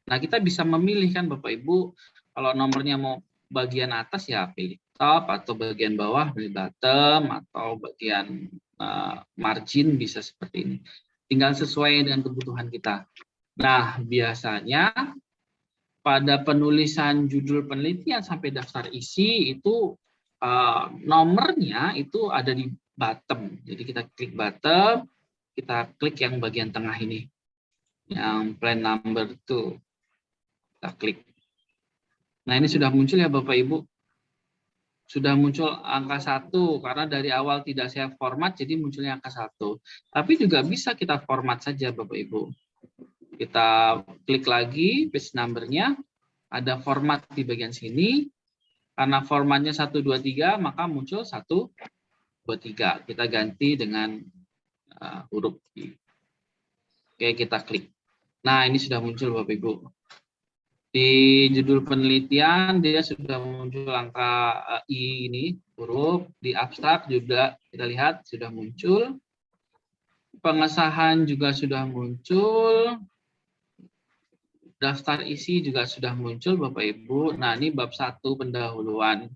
Nah, kita bisa memilih kan Bapak Ibu, kalau nomornya mau bagian atas ya pilih top, atau bagian bawah pilih bottom, atau bagian margin bisa seperti ini. Tinggal sesuai dengan kebutuhan kita. Nah, biasanya pada penulisan judul penelitian sampai daftar isi itu nomornya itu ada di bottom. Jadi kita klik bottom, kita klik yang bagian tengah ini, yang plan number itu kita klik. Nah, ini sudah muncul ya Bapak Ibu, sudah muncul angka 1 karena dari awal tidak saya format, jadi munculnya angka 1. Tapi juga bisa kita format saja Bapak Ibu. Kita klik lagi page number-nya, ada format di bagian sini. Karena formatnya 1, 2, 3, maka muncul 1, 2, 3. Kita ganti dengan huruf I. Oke, kita klik. Nah, ini sudah muncul Bapak Ibu. Di judul penelitian dia sudah muncul angka I ini, huruf. Di abstrak juga kita lihat sudah muncul. Pengesahan juga sudah muncul. daftar isi juga sudah muncul Bapak Ibu. Nah, ini bab 1 pendahuluan.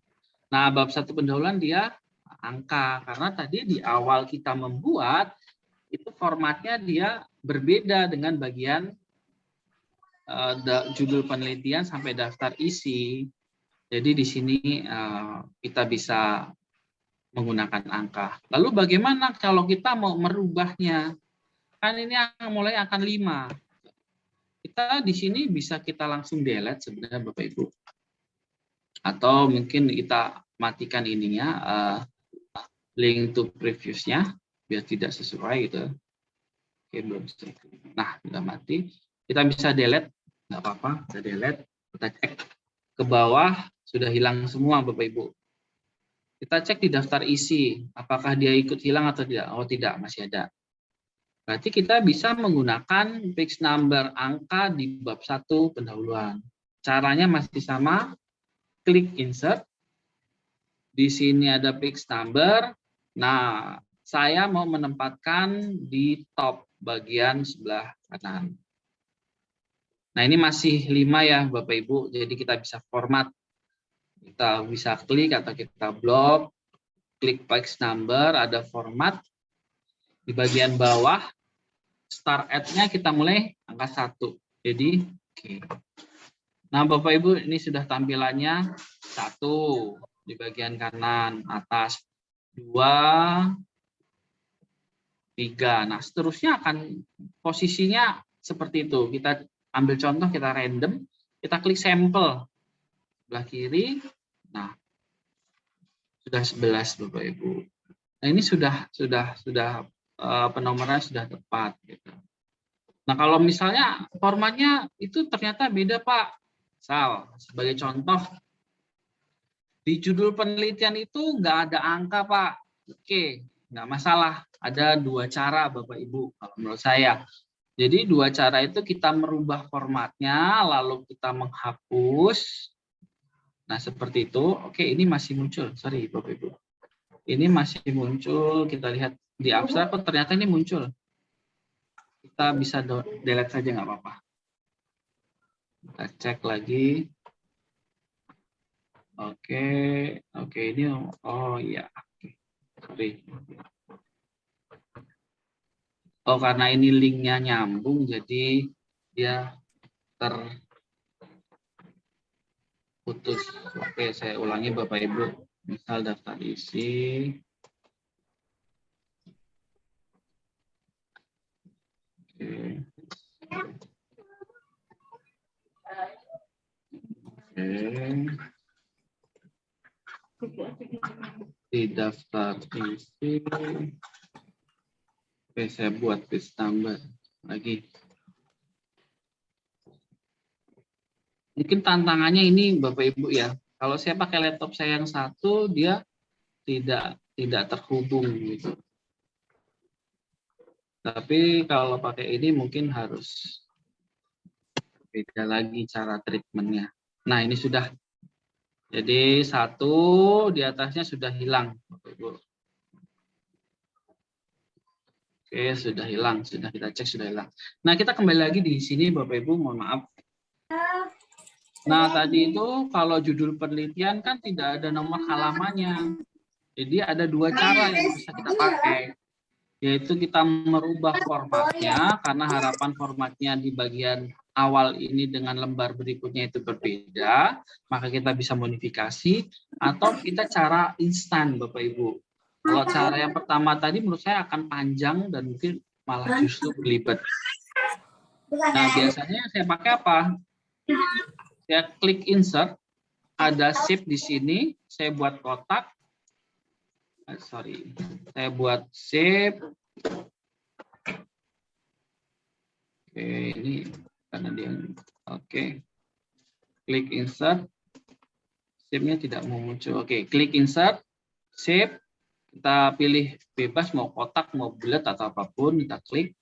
Nah, bab 1 pendahuluan dia angka, karena tadi di awal kita membuat itu formatnya dia berbeda dengan bagian judul penelitian sampai daftar isi. Jadi di sini kita bisa menggunakan angka. Lalu bagaimana kalau kita mau merubahnya? Kan ini yang mulai akan 5. Kita di sini bisa kita langsung delete sebenarnya Bapak Ibu. Atau mungkin kita matikan ininya, link to previous-nya, biar tidak sesuai gitu. Oke, belum selesai. Nah, sudah mati. Kita bisa delete, nggak apa-apa, kita delete. Kita cek ke bawah, sudah hilang semua Bapak Ibu. Kita cek di daftar isi, apakah dia ikut hilang atau tidak. Oh tidak, masih ada. Berarti kita bisa menggunakan page number angka di bab 1 pendahuluan. Caranya masih sama, klik insert. Di sini ada page number. Nah, saya mau menempatkan di top bagian sebelah kanan. Nah, ini masih 5 ya Bapak Ibu, jadi kita bisa format. Kita bisa klik atau kita blok, klik page number, ada format. Di bagian bawah, start at-nya kita mulai angka 1. Jadi, oke. Nah, Bapak Ibu, ini sudah tampilannya 1 di bagian kanan atas, 2, 3. Nah, seterusnya akan posisinya seperti itu. Kita ambil contoh, kita random, kita klik sampel sebelah kiri. Nah, sudah 11 Bapak Ibu. Nah, ini sudah penomoran sudah tepat gitu. Nah, kalau misalnya formatnya itu ternyata beda Pak. Misal sebagai contoh di judul penelitian itu nggak ada angka Pak. Oke, nggak masalah. Ada 2 cara Bapak Ibu kalau menurut saya. Jadi 2 cara itu kita merubah formatnya, lalu kita menghapus. Nah, seperti itu. Oke, ini masih muncul. Sorry Bapak Ibu. Ini masih muncul. Kita lihat di abstrak, oh ternyata ini muncul. Kita bisa delete saja, nggak apa-apa. Kita cek lagi. Oke, ini, oh iya. Sorry. Oh, karena ini linknya nyambung, jadi dia terputus. Oke, saya ulangi Bapak Ibu. Misal daftar isi. Di daftar isi. Oke, saya buat page number lagi. Mungkin tantangannya ini Bapak Ibu ya. Kalau saya pakai laptop saya yang 1, dia tidak terhubung gitu. Tapi kalau pakai ini mungkin harus beda lagi cara treatmentnya. Nah, ini sudah. Jadi 1 di atasnya sudah hilang, Bapak Ibu. Oke, sudah hilang, sudah kita cek sudah hilang. Nah, kita kembali lagi di sini Bapak Ibu, mohon maaf. Nah, tadi itu kalau judul penelitian kan tidak ada nomor halamannya. Jadi ada 2 cara yang bisa kita pakai. Yaitu kita merubah formatnya, karena harapan formatnya di bagian awal ini dengan lembar berikutnya itu berbeda, maka kita bisa modifikasi, atau kita cara instan Bapak Ibu. Kalau cara yang pertama tadi menurut saya akan panjang dan mungkin malah justru berlibat. Nah, biasanya saya pakai apa? Saya klik insert, ada shape di sini, saya buat kotak. Saya buat shape. Oke, ini karena dia oke. Klik insert. Shape-nya tidak mau muncul. Oke, klik insert, shape. Kita pilih bebas mau kotak, mau bulat atau apapun, kita klik.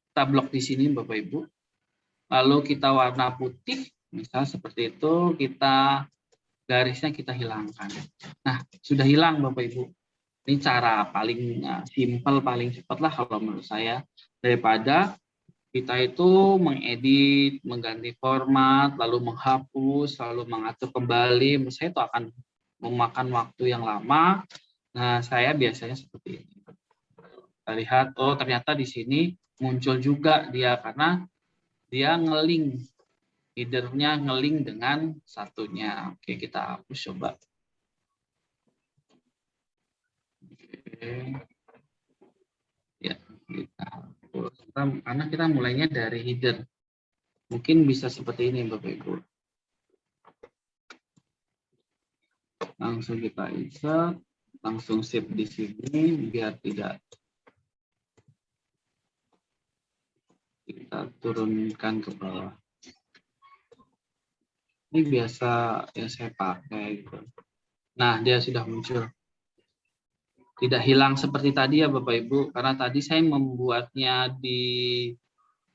Kita blok di sini Bapak Ibu. Lalu kita warna putih, misal seperti itu, kita garisnya kita hilangkan. Nah, sudah hilang Bapak Ibu. Ini cara paling simpel, paling cepat lah kalau menurut saya, daripada kita itu mengedit, mengganti format, lalu menghapus, lalu mengatur kembali, menurut saya itu akan memakan waktu yang lama. Nah, saya biasanya seperti ini. Kita lihat, oh ternyata di sini muncul juga dia karena dia ngeling, header-nya ngeling dengan satunya. Oke, kita hapus coba. Oke. Ya, kita hapus. Karena kita mulainya dari header. Mungkin bisa seperti ini, Bapak Ibu. Langsung kita insert, langsung save di sini biar tidak kita turunkan ke bawah. Ini biasa yang saya pakai gitu. Nah, dia sudah muncul. Tidak hilang seperti tadi ya Bapak Ibu, karena tadi saya membuatnya di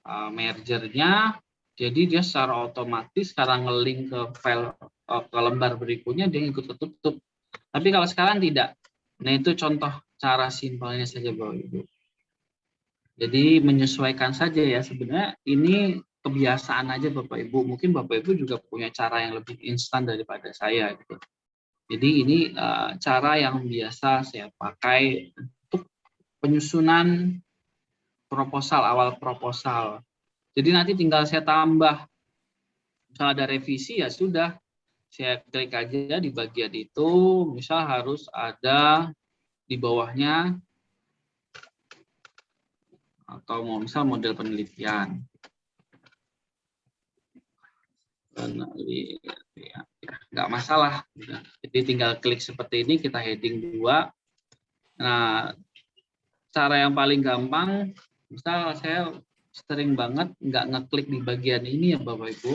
mergernya, jadi dia secara otomatis sekarang nge-link ke file ke lembar berikutnya dia ikut ketutup. Tapi kalau sekarang tidak. Nah, itu contoh cara simpelnya saja Bapak Ibu. Jadi menyesuaikan saja ya, sebenarnya ini kebiasaan aja Bapak Ibu. Mungkin Bapak Ibu juga punya cara yang lebih instan daripada saya gitu. Jadi ini cara yang biasa saya pakai untuk penyusunan proposal, awal proposal. Jadi nanti tinggal saya tambah. Misal ada revisi ya sudah, saya klik aja di bagian itu, misal harus ada di bawahnya atau mau misal model penelitian. Ya, nggak masalah. Jadi tinggal klik seperti ini, kita heading 2. Nah, cara yang paling gampang, misal saya sering banget nggak ngeklik di bagian ini ya Bapak Ibu.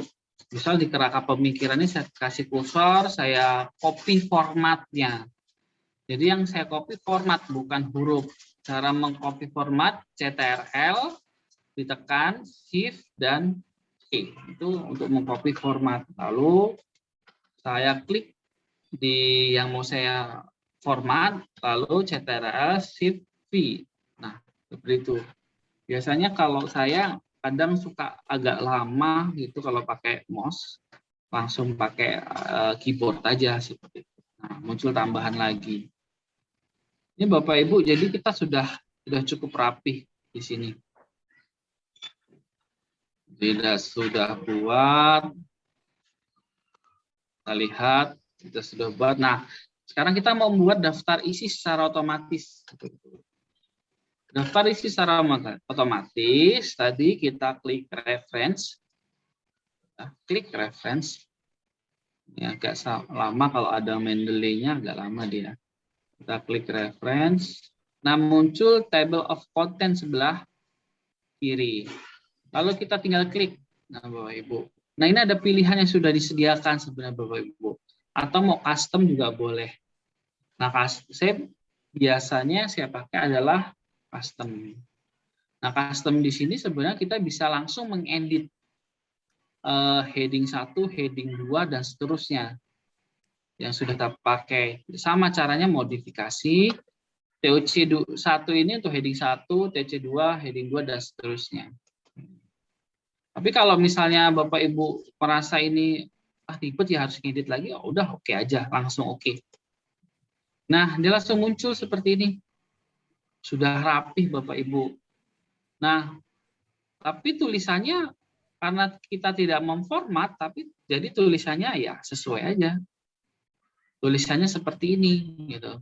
Misal di kerangka pemikiran ini saya kasih kursor, saya copy formatnya. Jadi yang saya copy format, bukan huruf. Cara mengcopy format, CTRL, ditekan, Shift, dan C. Itu untuk mengcopy format. Lalu saya klik di yang mau saya format, lalu CTRL, Shift, V. Nah, seperti itu. Biasanya kalau saya kadang suka agak lama gitu kalau pakai mouse, langsung pakai keyboard aja seperti itu. Nah, muncul tambahan lagi. Ini Bapak Ibu, jadi kita sudah cukup rapih di sini. Sudah buat. Kita lihat, kita sudah buat. Nah, sekarang kita mau membuat daftar isi secara otomatis. Daftar isi secara otomatis, tadi kita klik reference. Klik reference. Ya, agak lama kalau ada Mendeley-nya, agak lama dia. Kita klik reference. Nah, muncul table of content sebelah kiri. Lalu kita tinggal klik. Nah, Bapak Ibu. Nah, ini ada pilihan yang sudah disediakan sebenarnya Bapak Ibu. Atau mau custom juga boleh. Nah, biasanya saya pakai adalah custom. Nah, custom di sini sebenarnya kita bisa langsung mengedit heading 1, heading 2, dan seterusnya. Yang sudah kita pakai. Sama caranya modifikasi. TOC1 ini untuk heading 1, TC2, heading 2, dan seterusnya. Tapi kalau misalnya Bapak Ibu merasa ini ribet ya harus ngedit lagi, oh, udah oke aja, langsung oke. Nah, dia langsung muncul seperti ini. Sudah rapih Bapak Ibu. Nah, tapi tulisannya karena kita tidak memformat, tapi jadi tulisannya ya sesuai aja. Tulisannya seperti ini gitu.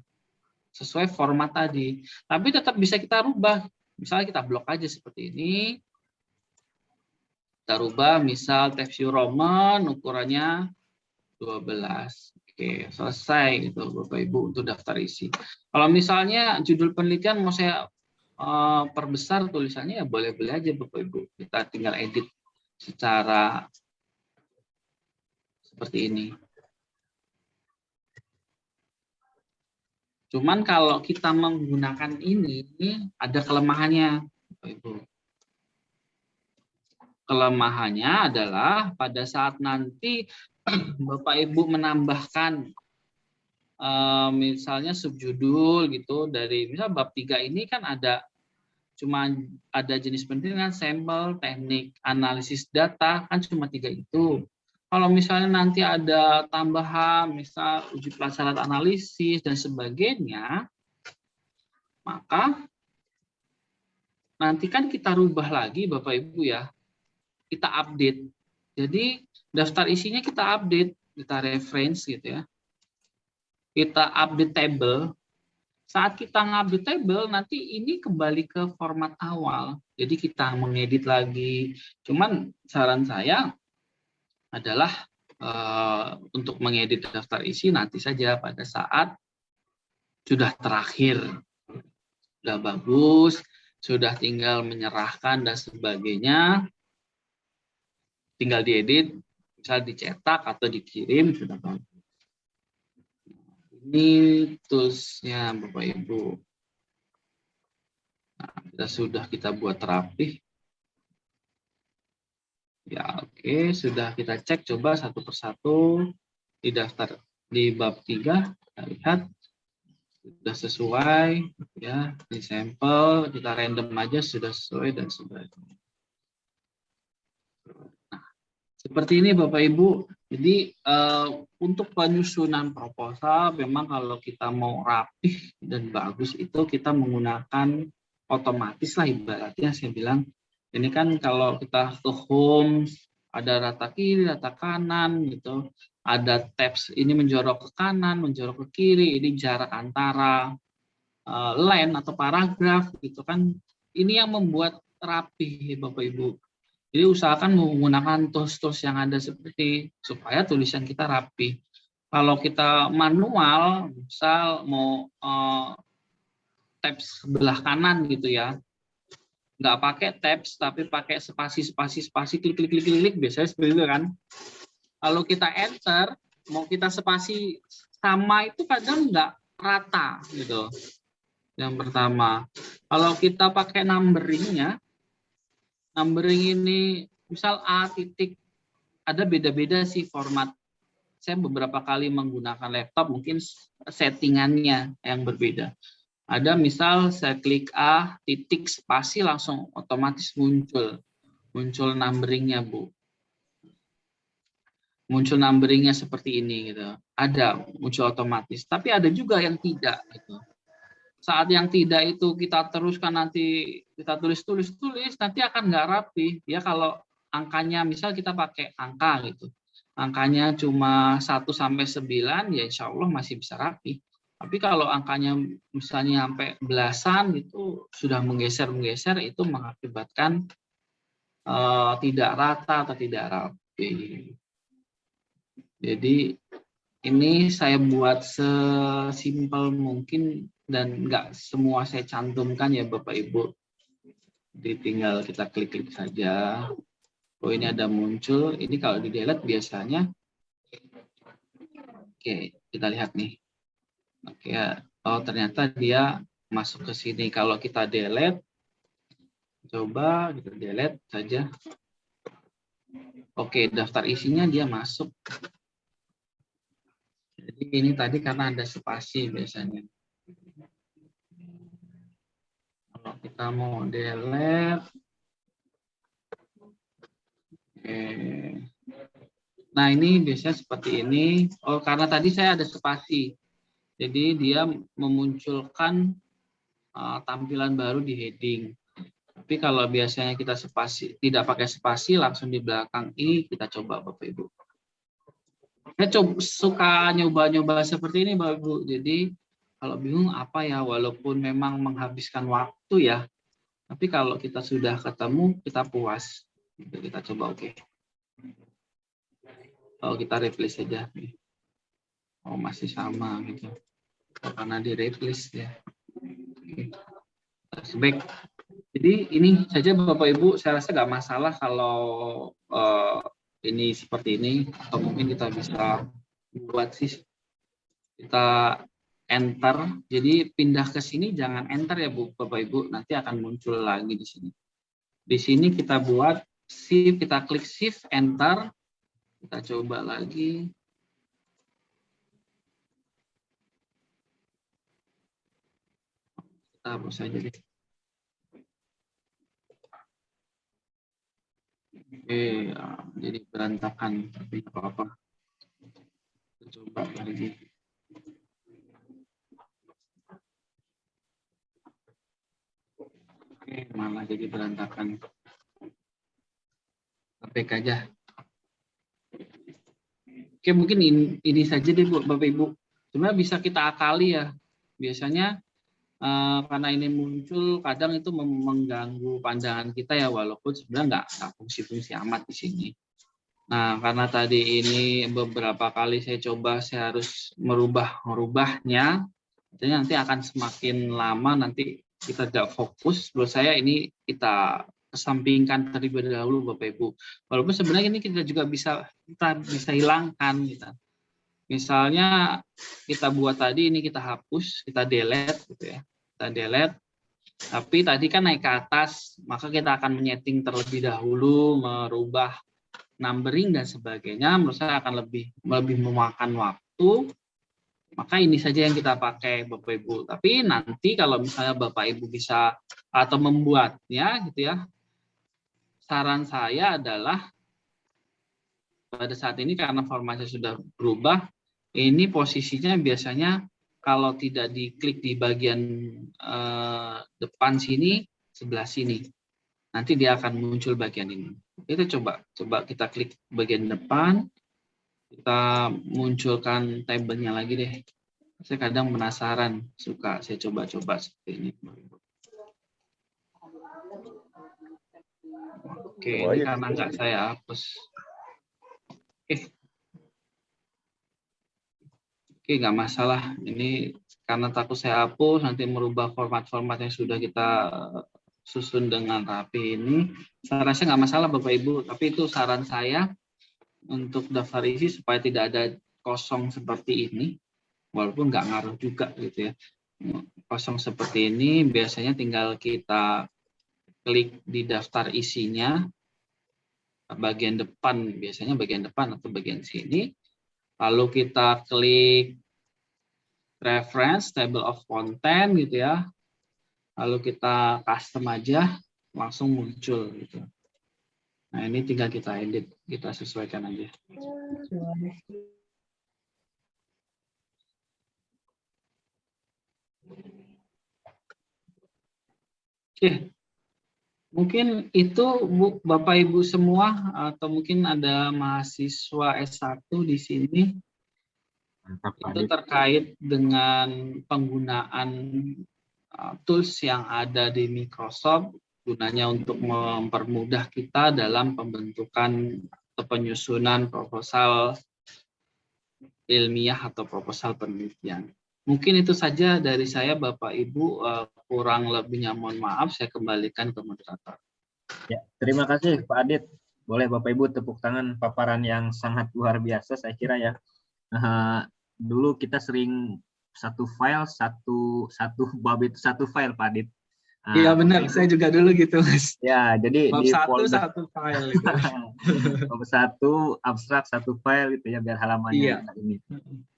Sesuai format tadi. Tapi tetap bisa kita rubah. Misalnya kita blok aja seperti ini. Kita rubah misal text view Roman ukurannya 12. Oke, selesai gitu Bapak Ibu untuk daftar isi. Kalau misalnya judul penelitian mau saya perbesar tulisannya ya boleh-boleh aja Bapak Ibu. Kita tinggal edit secara seperti ini. Cuman kalau kita menggunakan ini ada kelemahannya Bapak Ibu. Kelemahannya adalah pada saat nanti Bapak Ibu menambahkan misalnya subjudul gitu dari misal bab 3 ini kan ada cuma ada jenis penelitian, sampel, teknik, analisis data, kan cuma 3 itu. Kalau misalnya nanti ada tambahan, misal uji pelaksanaan analisis dan sebagainya, maka nanti kan kita rubah lagi Bapak Ibu ya, kita update. Jadi daftar isinya kita update, kita reference gitu ya. Kita update table. Saat kita ngupdate table, nanti ini kembali ke format awal. Jadi kita mengedit lagi. Cuman saran saya adalah untuk mengedit daftar isi nanti saja pada saat sudah terakhir. Sudah bagus, sudah tinggal menyerahkan dan sebagainya. Tinggal diedit, misal dicetak atau dikirim, sudah bagus. Ini toolsnya Bapak Ibu. Nah, sudah kita buat rapih. Ya oke, sudah kita cek coba satu persatu di daftar di bab 3. Kita lihat sudah sesuai ya, di sampel kita random aja sudah sesuai dan sebagainya. Nah, seperti ini Bapak Ibu. Jadi untuk penyusunan proposal memang kalau kita mau rapih dan bagus itu kita menggunakan otomatis lah ibaratnya saya bilang. Ini kan kalau kita ke home ada rata kiri, rata kanan gitu. Ada tabs ini menjorok ke kanan, menjorok ke kiri. Ini jarak antara line atau paragraf gitu kan. Ini yang membuat rapi Bapak Ibu. Jadi usahakan menggunakan tools-tools yang ada seperti supaya tulisan kita rapi. Kalau kita manual, misal mau tabs sebelah kanan gitu ya, nggak pakai tabs tapi pakai spasi klik biasanya seperti itu kan. Kalau kita enter, mau kita spasi sama itu kadang nggak rata gitu. Yang pertama, kalau kita pakai numbering ini misal A titik, ada beda-beda sih format. Saya beberapa kali menggunakan laptop, mungkin settingannya yang berbeda. Ada misal saya klik A titik spasi langsung otomatis muncul numberingnya Bu. Muncul numberingnya seperti ini gitu. Ada muncul otomatis, tapi ada juga yang tidak gitu. Saat yang tidak itu kita teruskan nanti kita tulis nanti akan nggak rapi ya. Kalau angkanya misal kita pakai angka gitu, angkanya cuma 1 sampai 9 ya insya Allah masih bisa rapi. Tapi kalau angkanya misalnya sampai belasan itu sudah menggeser itu mengakibatkan tidak rata atau tidak rapi. Jadi ini saya buat sesimpel mungkin dan nggak semua saya cantumkan ya Bapak Ibu. Jadi tinggal kita klik saja. Oh ini ada muncul. Ini kalau di delete biasanya. Oke, kita lihat nih. Oke, oh ternyata dia masuk ke sini. Kalau kita delete, coba kita delete saja. Oke, daftar isinya dia masuk. Jadi ini tadi karena ada spasi biasanya. Kalau kita mau delete, nah ini biasanya seperti ini. Oh karena tadi saya ada spasi, jadi dia memunculkan tampilan baru di heading. Tapi kalau biasanya kita spasi, tidak pakai spasi, langsung di belakang I, kita coba Bapak Ibu. Saya suka nyoba-nyoba seperti ini Bapak Ibu. Jadi kalau bingung apa ya, walaupun memang menghabiskan waktu ya, tapi kalau kita sudah ketemu, kita puas. Kita coba oke. Kalau kita replace saja. Oh masih sama gitu. Karena di replace ya. Baik. Jadi ini saja Bapak Ibu, saya rasa nggak masalah kalau ini seperti ini, atau mungkin kita bisa buat sih kita enter. Jadi pindah ke sini jangan enter ya Bu, Bapak Ibu, nanti akan muncul lagi di sini. Di sini kita buat shift, kita klik shift enter, kita coba lagi. Kita hapus saja deh. Jadi berantakan, tapi nggak apa-apa. Kita coba lagi. Malah jadi berantakan. Baik aja. Oke, mungkin ini saja deh buat Bapak Ibu. Sebenarnya bisa kita akali ya. Biasanya karena ini muncul kadang itu mengganggu pandangan kita ya, walaupun sebenarnya nggak fungsi-fungsi amat di sini. Nah, karena tadi ini beberapa kali saya coba, saya harus merubahnya, jadi nanti akan semakin lama nanti kita tidak fokus. Menurut saya ini kita kesampingkan terlebih dahulu Bapak Ibu. Walaupun sebenarnya ini kita juga bisa hilangkan kita. Misalnya kita buat tadi ini kita hapus, kita delete gitu ya. Kita delete. Tapi tadi kan naik ke atas, maka kita akan menyeting terlebih dahulu, merubah numbering dan sebagainya. Menurut saya akan lebih memakan waktu. Maka ini saja yang kita pakai Bapak Ibu. Tapi nanti kalau misalnya Bapak Ibu bisa atau membuatnya gitu ya, saran saya adalah pada saat ini karena formasi sudah berubah, ini posisinya biasanya kalau tidak diklik di bagian depan sini, sebelah sini, nanti dia akan muncul bagian ini. Kita coba kita klik bagian depan, kita munculkan tabelnya lagi deh. Saya kadang penasaran, suka saya coba-coba seperti ini. Oke, ini karena nggak saya hapus. Oke, nggak masalah. Ini karena takut saya hapus, nanti merubah format-format yang sudah kita susun dengan rapi ini. Saya rasa nggak masalah Bapak Ibu, tapi itu saran saya untuk daftar isi supaya tidak ada kosong seperti ini, walaupun nggak ngaruh juga gitu ya. Kosong seperti ini biasanya tinggal kita klik di daftar isinya, bagian depan, biasanya bagian depan atau bagian sini. Lalu kita klik reference, table of content gitu ya. Lalu kita custom aja, langsung muncul gitu. Nah ini tinggal kita edit, kita sesuaikan aja. Oke, mungkin itu Bu, Bapak Ibu semua, atau mungkin ada mahasiswa S1 di sini. Itu terkait dengan penggunaan tools yang ada di Microsoft, gunanya untuk mempermudah kita dalam pembentukan atau penyusunan proposal ilmiah atau proposal penelitian. Mungkin itu saja dari saya Bapak Ibu, kurang lebihnya mohon maaf, saya kembalikan ke moderator. Ya, terima kasih Pak Adit. Boleh Bapak Ibu tepuk tangan paparan yang sangat luar biasa saya kira ya. Dulu kita sering satu file satu bab itu satu file Pak Adit. Iya benar, saya juga dulu gitu Mas. Ya, jadi bab di satu file. Gitu. bab satu abstrak satu file gitu ya biar halamannya ini.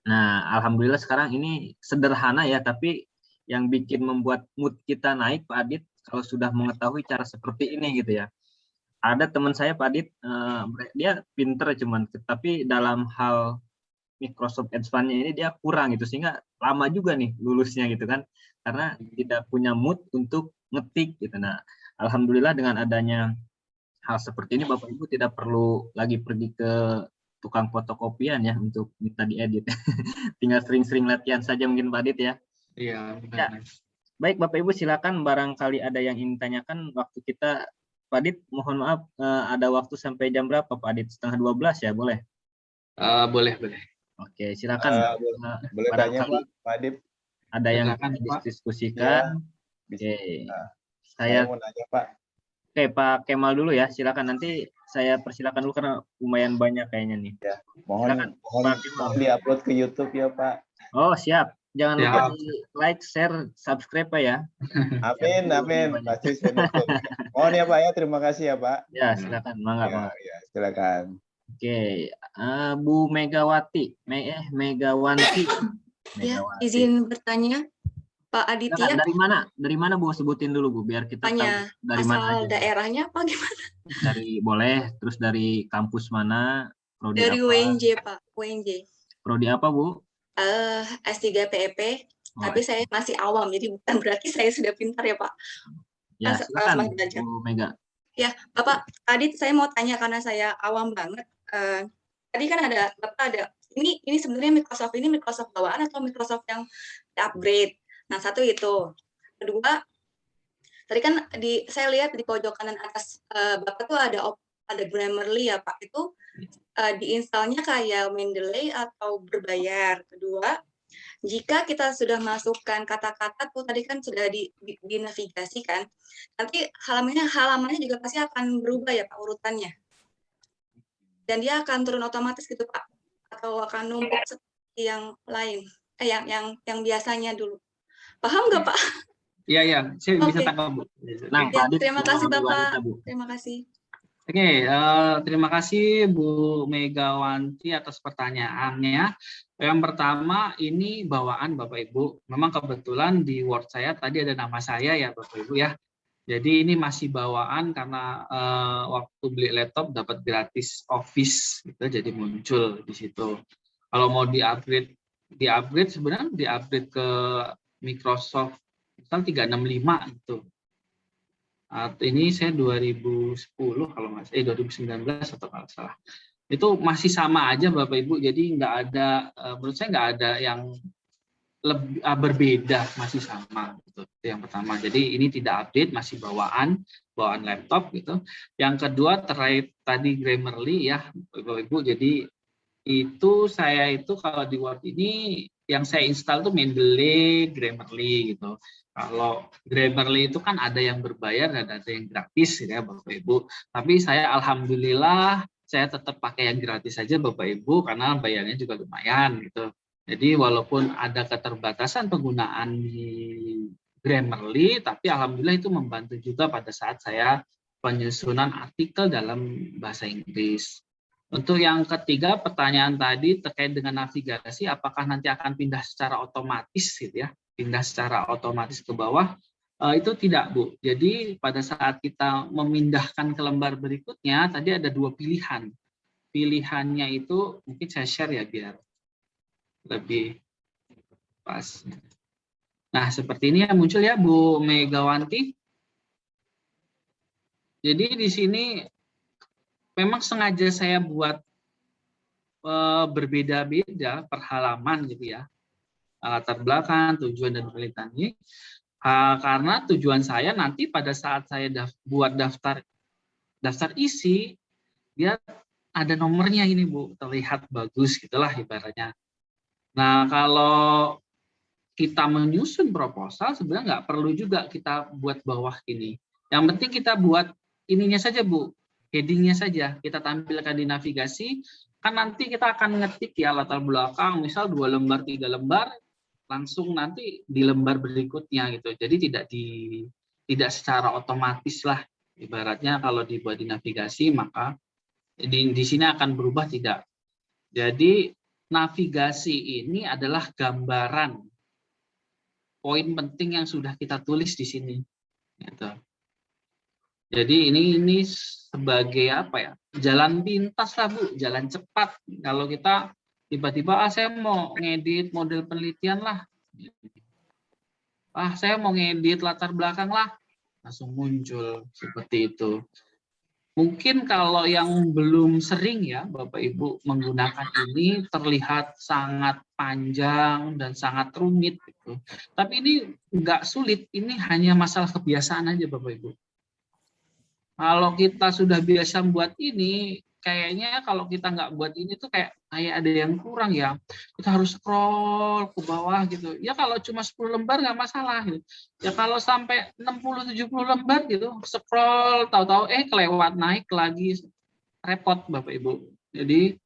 Nah, alhamdulillah sekarang ini sederhana ya, tapi yang bikin membuat mood kita naik Pak Adit kalau sudah mengetahui cara seperti ini gitu ya. Ada teman saya Pak Adit, dia pinter cuman, tapi dalam hal Microsoft Advance-nya ini dia kurang gitu, sehingga lama juga nih lulusnya gitu kan, karena tidak punya mood untuk ngetik gitu. Nah, alhamdulillah dengan adanya hal seperti ini Bapak Ibu tidak perlu lagi pergi ke tukang fotokopian ya untuk minta diedit. Tinggal sering-sering latihan saja mungkin Pak Adit ya. Iya, ya. Baik Bapak Ibu silakan, barangkali ada yang ingin tanyakan. Waktu kita Pak Adit mohon maaf, ada waktu sampai jam berapa Pak Adit? 11:30 ya, boleh? Boleh. Oke, silakan. Boleh tanya Pak Adit. Ada yang didiskusikan. Ya, oke. Saya mau nanya Pak. Oke, Pak Kemal dulu ya. Silakan, nanti saya persilakan dulu karena lumayan banyak kayaknya nih. Ya, mohon di-upload ke YouTube ya Pak. Oh, siap. Jangan lupa di like, share, subscribe Pak ya. Amin. Pasti saya dukung. Mohon ya Pak ya, terima kasih ya Pak. Ya, silakan. Mangga. Ya, silakan. Oke, Bu Megawati. Megawati. Ya, izin bertanya. Pak Silakan, Aditya dari mana? Dari mana Bu? Sebutin dulu Bu, biar kita tahu tanya dari mana asal aja. daerahnya apa gimana? Dari boleh, terus dari kampus mana, prodi Dari apa? UNJ Pak, UNJ. Prodi apa Bu? S3 PEP, Oh, tapi saya masih awam, jadi bukan berarti saya sudah pintar ya Pak. ya, silakan Masih belajar. Bu Mega. Ya, Bapak, tadi saya mau tanya karena saya awam banget. Tadi kan ada Bapak ada ini sebenarnya Microsoft ini Microsoft bawaan atau Microsoft yang upgrade. Nah, satu itu. Kedua, tadi kan saya lihat di pojok kanan atas Bapak tuh ada Grammarly ya Pak. Itu diinstalnya kayak Mendeley atau berbayar. Kedua, jika kita sudah masukkan kata-kata tuh tadi kan sudah dinavigasikan, nanti halamannya juga pasti akan berubah ya Pak urutannya. Dan dia akan turun otomatis gitu Pak, atau akan numpuk seperti yang lain, yang biasanya dulu. Paham nggak Pak? Iya, saya bisa tangkap Bu. Nah, Ya, Pak Adit, terima kasih Bu Bapak. Wanita, Bu. Terima kasih. Oke, terima kasih Bu Megawanti atas pertanyaannya. Yang pertama, ini bawaan Bapak Ibu. Memang kebetulan di Word saya tadi ada nama saya ya Bapak Ibu ya. Jadi ini masih bawaan karena waktu beli laptop dapat gratis Office gitu, jadi muncul di situ. Kalau mau di-upgrade sebenarnya di-upgrade ke Microsoft misal 365 gitu. Ini saya 2010 kalau nggak salah, 2019 atau kalau salah. Itu masih sama aja Bapak Ibu, jadi nggak ada, menurut saya nggak ada yang lebih berbeda, masih sama gitu. Itu yang pertama. Jadi ini tidak update, masih bawaan laptop gitu. Yang kedua terkait tadi Grammarly ya Bapak Ibu. Jadi itu saya itu kalau di Word ini yang saya install tuh Mendeley, Grammarly gitu. Kalau Grammarly itu kan ada yang berbayar dan ada yang gratis ya Bapak Ibu. Tapi saya alhamdulillah saya tetap pakai yang gratis saja Bapak Ibu karena bayarnya juga lumayan gitu. Jadi walaupun ada keterbatasan penggunaan di Grammarly, tapi alhamdulillah itu membantu juga pada saat saya penyusunan artikel dalam bahasa Inggris. Untuk yang ketiga, pertanyaan tadi terkait dengan navigasi, apakah nanti akan pindah secara otomatis gitu ya, pindah secara otomatis ke bawah? Itu tidak Bu. Jadi pada saat kita memindahkan ke lembar berikutnya, tadi ada dua pilihan. Pilihannya itu mungkin saya share ya biar lebih pas. Nah, seperti ini yang muncul ya Bu Megawanti. Jadi di sini memang sengaja saya buat berbeda-beda per halaman gitu ya. Latar belakang, tujuan dan penelitiannya. Karena tujuan saya nanti pada saat saya buat daftar isi, dia ada nomornya ini Bu, terlihat bagus gitulah ibaratnya. Nah, kalau kita menyusun proposal sebenarnya nggak perlu juga kita buat bawah ini. Yang penting kita buat ininya saja Bu, headingnya saja kita tampilkan di navigasi. Kan nanti kita akan ngetik ya latar belakang, misal 2 lembar, 3 lembar, langsung nanti di lembar berikutnya gitu. Jadi tidak secara otomatis lah. Ibaratnya kalau dibuat di navigasi maka di sini akan berubah tidak. Jadi navigasi ini adalah gambaran poin penting yang sudah kita tulis di sini. Gitu. Jadi ini sebagai apa ya? Jalan pintas lah Bu, jalan cepat. Kalau kita tiba-tiba saya mau ngedit model penelitian lah. Saya mau ngedit latar belakang lah. Langsung muncul seperti itu. Mungkin kalau yang belum sering ya Bapak Ibu menggunakan ini terlihat sangat panjang dan sangat rumit gitu. Tapi ini nggak sulit, ini hanya masalah kebiasaan aja Bapak Ibu. Kalau kita sudah biasa buat ini, kayaknya kalau kita nggak buat ini tuh kayak ada yang kurang ya. Kita harus scroll ke bawah gitu. Ya kalau cuma 10 lembar nggak masalah gitu. Ya kalau sampai 60-70 lembar gitu, scroll tahu-tahu kelewat naik lagi, repot Bapak Ibu. Jadi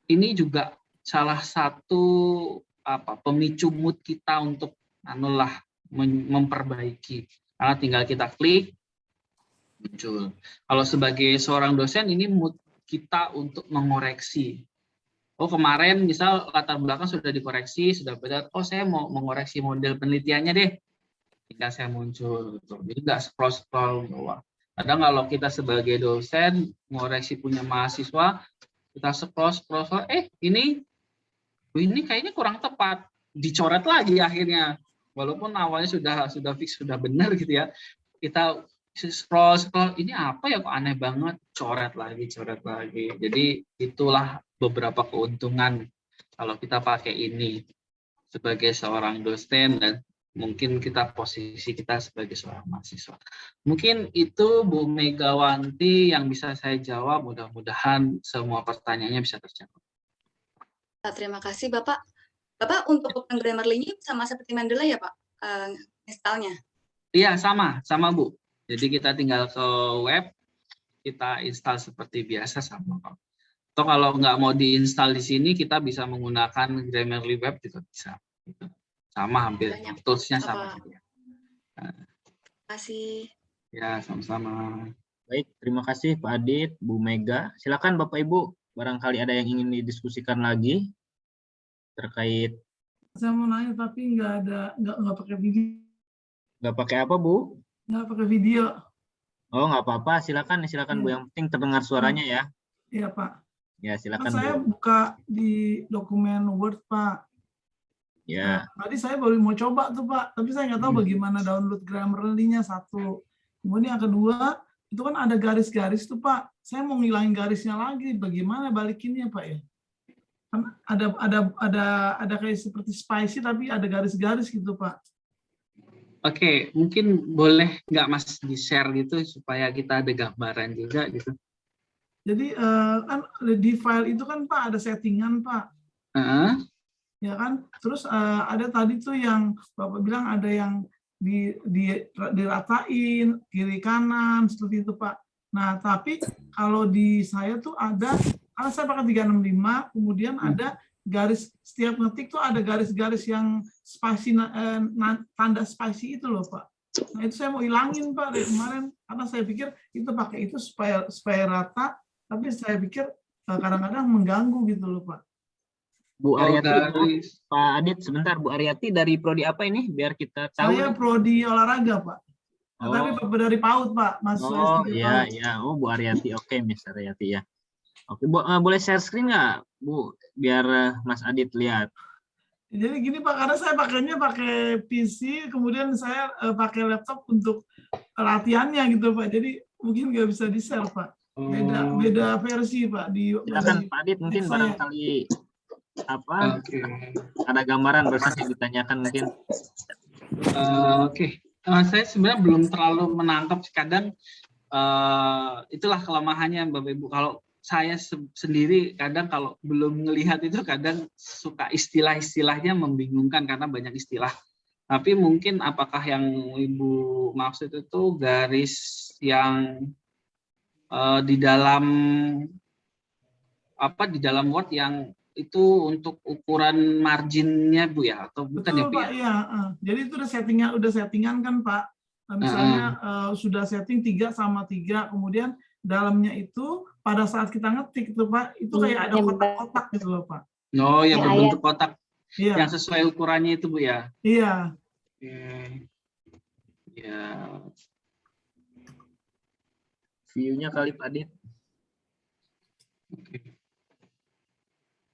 ini juga salah satu pemicu mood kita untuk memperbaiki. Karena tinggal kita klik muncul. Kalau sebagai seorang dosen ini mood kita untuk mengoreksi Oh kemarin misal latar belakang sudah dikoreksi, sudah benar. Oh saya mau mengoreksi model penelitiannya deh. Tinggal saya muncul. Gitu. Jadi nggak scroll bawah. Kadang kalau kita sebagai dosen mengoreksi punya mahasiswa, kita scroll, ini kayaknya kurang tepat, dicoret lagi akhirnya. Walaupun awalnya sudah fix, sudah benar gitu ya. Kita scroll, ini apa ya kok aneh banget, coret lagi. Jadi itulah beberapa keuntungan kalau kita pakai ini sebagai seorang dosen dan mungkin posisi kita sebagai seorang mahasiswa. Mungkin itu Bu Megawanti yang bisa saya jawab. Mudah-mudahan semua pertanyaannya bisa terjawab. Terima kasih Bapak. Bapak untuk Grammarly-nya sama seperti Mendeley ya Pak? Installnya? Iya sama Bu. Jadi kita tinggal ke web, kita install seperti biasa sama Pak. Atau kalau nggak mau diinstal di sini, kita bisa menggunakan Grammarly web juga bisa. Sama hampir, toolsnya sama. Terima kasih. Ya sama-sama. Baik, terima kasih Pak Adit, Bu Mega. Silakan Bapak Ibu, barangkali ada yang ingin didiskusikan lagi terkait. Saya mau nanya tapi nggak pakai video. Nggak pakai apa Bu? Nggak pakai video. Oh nggak apa-apa, silakan Bu. Yang penting terdengar suaranya ya. Iya Pak. Ya silakan Saya Bu. buka di dokumen Word Pak. Ya. Tadi saya baru mau coba tuh Pak, tapi saya nggak tahu bagaimana download Grammarly-nya satu. Kemudian yang kedua, itu kan ada garis-garis tuh Pak. Saya mau ngilangin garisnya lagi, bagaimana balikinnya Pak ya? Kan ada kayak seperti spicy tapi ada garis-garis gitu Pak. Oke, mungkin boleh nggak Mas di-share gitu supaya kita ada gambaran juga gitu. Jadi kan di file itu kan Pak ada settingan Pak. Ya kan, terus ada tadi tuh yang Bapak bilang ada yang diratain kiri kanan seperti itu Pak. Nah tapi kalau di saya tuh ada, karena saya pakai 365, kemudian ada garis, setiap ngetik tuh ada garis-garis yang spicy, tanda spicy itu loh Pak. Nah itu saya mau hilangin Pak dari kemarin, karena saya pikir itu pakai itu supaya rata, tapi saya pikir kadang-kadang mengganggu gitu loh Pak. Bu Aryati, Pak Adit, sebentar Bu Aryati dari prodi apa ini biar kita tahu. Saya prodi olahraga Pak. Tapi dari PAUD Pak, Mas. Oh iya iya, oh Bu Aryati, oke Miss Aryati ya. Oke Bu, boleh share screen nggak Bu biar Mas Adit lihat. Jadi gini Pak, karena saya pakainya pakai PC, kemudian saya pakai laptop untuk latihannya gitu Pak. Jadi mungkin nggak bisa di-share Pak. Beda versi Pak. Silakan Pak Adit, mungkin barangkali apa ada gambaran barusan yang ditanyakan mungkin. Oke. Saya sebenarnya belum terlalu menangkap, kadang itulah kelemahannya Bapak Ibu. Kalau saya sendiri kadang kalau belum melihat itu kadang suka istilah-istilahnya membingungkan karena banyak istilah. Tapi mungkin apakah yang Ibu maksud itu garis yang di dalam Word yang itu untuk ukuran marginnya Bu ya, atau bukan? Betul, ya Bu? Pak, iya. Jadi itu udah settingan kan Pak. Misalnya sudah setting 3:3, kemudian dalamnya itu pada saat kita ngetik itu Pak, itu kayak ada kotak-kotak gitu loh Pak. Oh ya, berbentuk kotak. Iya. Yang sesuai ukurannya itu Bu ya. Iya. Ya. View-nya kali Pak Adit. Oke.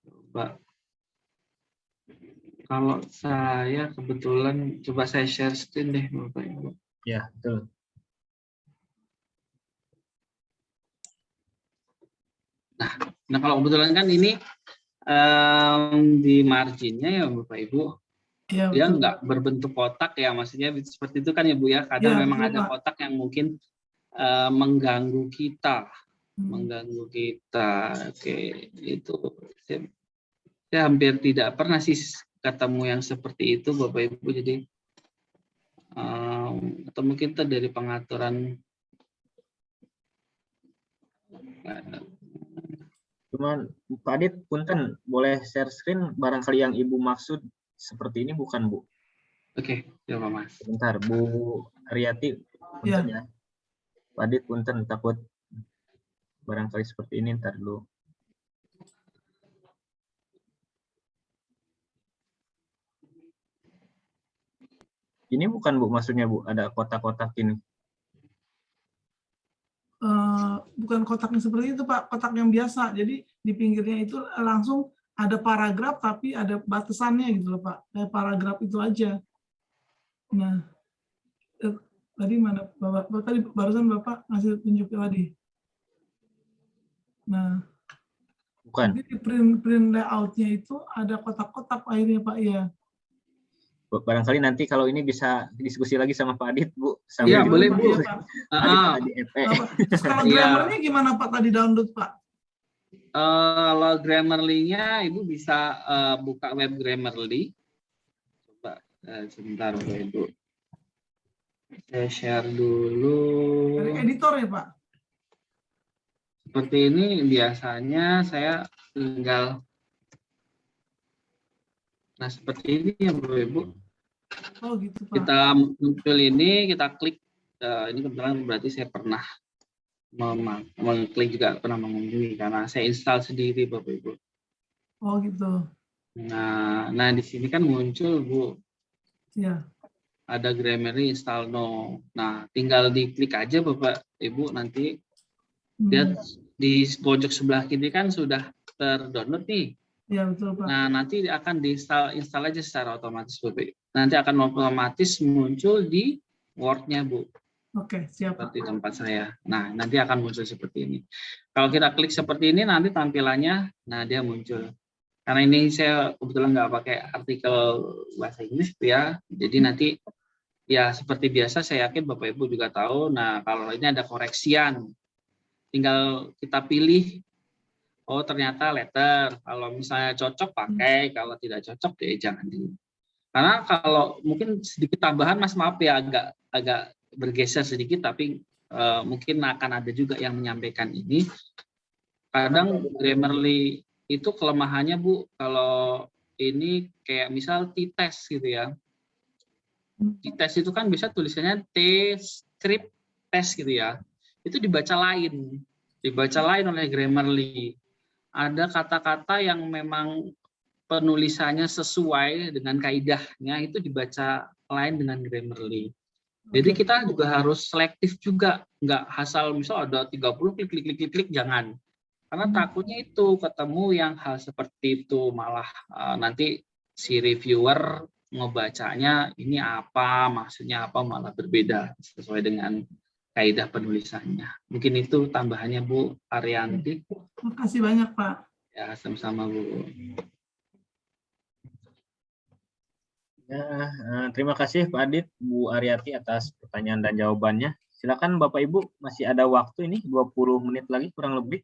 Coba. Kalau saya kebetulan coba saya share screen deh Bapak Ibu. Ya, betul. Nah kalau kebetulan kan ini di marginnya ya Bapak Ibu, ya, dia nggak berbentuk kotak ya, maksudnya seperti itu kan ya Bu ya. Kadang memang betul, ada Pak. Kotak yang mungkin mengganggu kita. Oke, itu saya hampir tidak pernah sih ketemu yang seperti itu Bapak Ibu. Jadi atau mungkin itu dari pengaturan. Cuman Pak Adit, punten boleh share screen barangkali yang Ibu maksud seperti ini bukan Bu? Oke, coba Mas. Sebentar Bu Aryati, punten ya. Pak Adit punten, takut barangkali seperti ini, ntar dulu. Ini bukan Bu maksudnya Bu, ada kotak-kotak ini. Bukan kotaknya seperti itu Pak, kotak yang biasa. Jadi di pinggirnya itu langsung ada paragraf tapi ada batasannya gitu loh Pak. Kayak paragraf itu aja. Nah, tadi mana Bapak? Tadi barusan Bapak ngasih tunjuk tadi. Nah, Bukan. jadi di print layout-nya itu ada kotak-kotak akhirnya Pak ya. Barangkali nanti kalau ini bisa diskusi lagi sama Pak Adit, Bu. Iya, Sambil boleh, Pak, Bu. iya, Pak. Adit ada di FE. Kalau Iya. grammarnya gimana Pak tadi download Pak? Kalau Grammarly-nya Ibu bisa buka web Grammarly. Coba sebentar Bapak Ibu. Saya share dulu. Dari editor ya Pak? Seperti ini biasanya saya tinggal. Nah, seperti ini ya Bapak Ibu. Oh gitu Pak. Kita muncul ini, kita klik. Ini kebetulan berarti saya pernah mengklik juga, pernah mengunjungi karena saya install sendiri Bapak Ibu. Oh gitu. Nah di sini kan muncul Bu, Ya. ada Grammarly install no. Nah tinggal diklik aja Bapak Ibu, nanti lihat di pojok sebelah kiri kan sudah terdownload nih. Ya betul Pak. Nah nanti akan install aja secara otomatis Bapak Ibu. Nanti akan otomatis muncul di Word-nya Bu. Oke, siap Pak. Seperti tempat saya. Nah, nanti akan muncul seperti ini. Kalau kita klik seperti ini, nanti tampilannya, nah dia muncul. Karena ini saya kebetulan nggak pakai artikel bahasa Inggris ya, jadi nanti ya seperti biasa saya yakin Bapak Ibu juga tahu. Nah, kalau ini ada koreksian, tinggal kita pilih. Oh ternyata letter. Kalau misalnya cocok pakai, kalau tidak cocok ya jangan di. Karena kalau mungkin sedikit tambahan, Mas maaf ya agak bergeser sedikit, tapi mungkin akan ada juga yang menyampaikan ini. Kadang Grammarly itu kelemahannya Bu, kalau ini kayak misal T-test gitu ya. T-test itu kan bisa tulisannya T-script test gitu ya. Itu dibaca lain oleh Grammarly. Ada kata-kata yang memang penulisannya sesuai dengan kaidahnya itu dibaca lain dengan Grammarly. Jadi kita juga harus selektif juga, nggak asal misal ada 30 klik jangan. Karena takutnya itu ketemu yang hal seperti itu malah nanti si reviewer ngebacanya ini apa, maksudnya apa malah berbeda sesuai dengan kaidah penulisannya. Mungkin itu tambahannya Bu Arianti. Terima kasih banyak Pak. Ya, sama-sama Bu. Ya, terima kasih Pak Adit, Bu Ariati atas pertanyaan dan jawabannya. Silakan Bapak Ibu, masih ada waktu ini 20 menit lagi kurang lebih.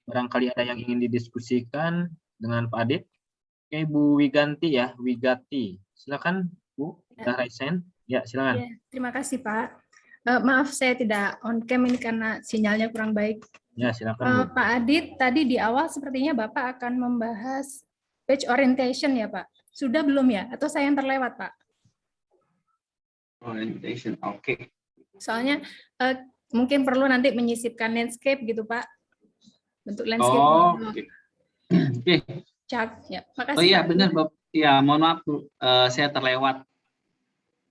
Barangkali ada yang ingin didiskusikan dengan Pak Adit. Oke, Bu Wigati. Silakan Bu, sudah raise hand. Ya, silakan. Ya, terima kasih Pak. Maaf saya tidak on cam ini karena sinyalnya kurang baik. Ya, silakan Bu. Pak Adit, tadi di awal sepertinya Bapak akan membahas page orientation ya Pak. Sudah belum ya? Atau saya yang terlewat Pak? Orientation, oke. Soalnya mungkin perlu nanti menyisipkan landscape gitu Pak. Bentuk landscape. Oh, oke. Chart, ya. Makasih. Oh iya Pak. benar Bapak. Ya, mohon maaf Bu, saya terlewat.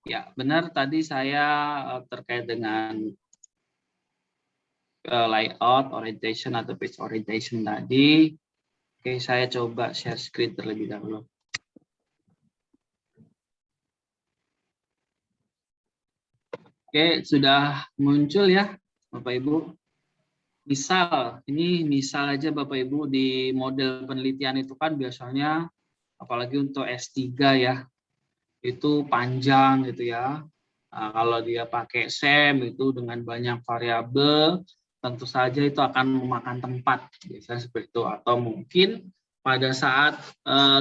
Ya, benar tadi saya terkait dengan layout, orientation atau page orientation tadi. Oke, saya coba share screen terlebih dahulu. Oke, sudah muncul ya Bapak Ibu. Misal aja Bapak Ibu di model penelitian itu kan biasanya apalagi untuk S3 ya, itu panjang gitu ya. Nah, kalau dia pakai SEM itu dengan banyak variabel, tentu saja itu akan memakan tempat, biasanya seperti itu. Atau mungkin pada saat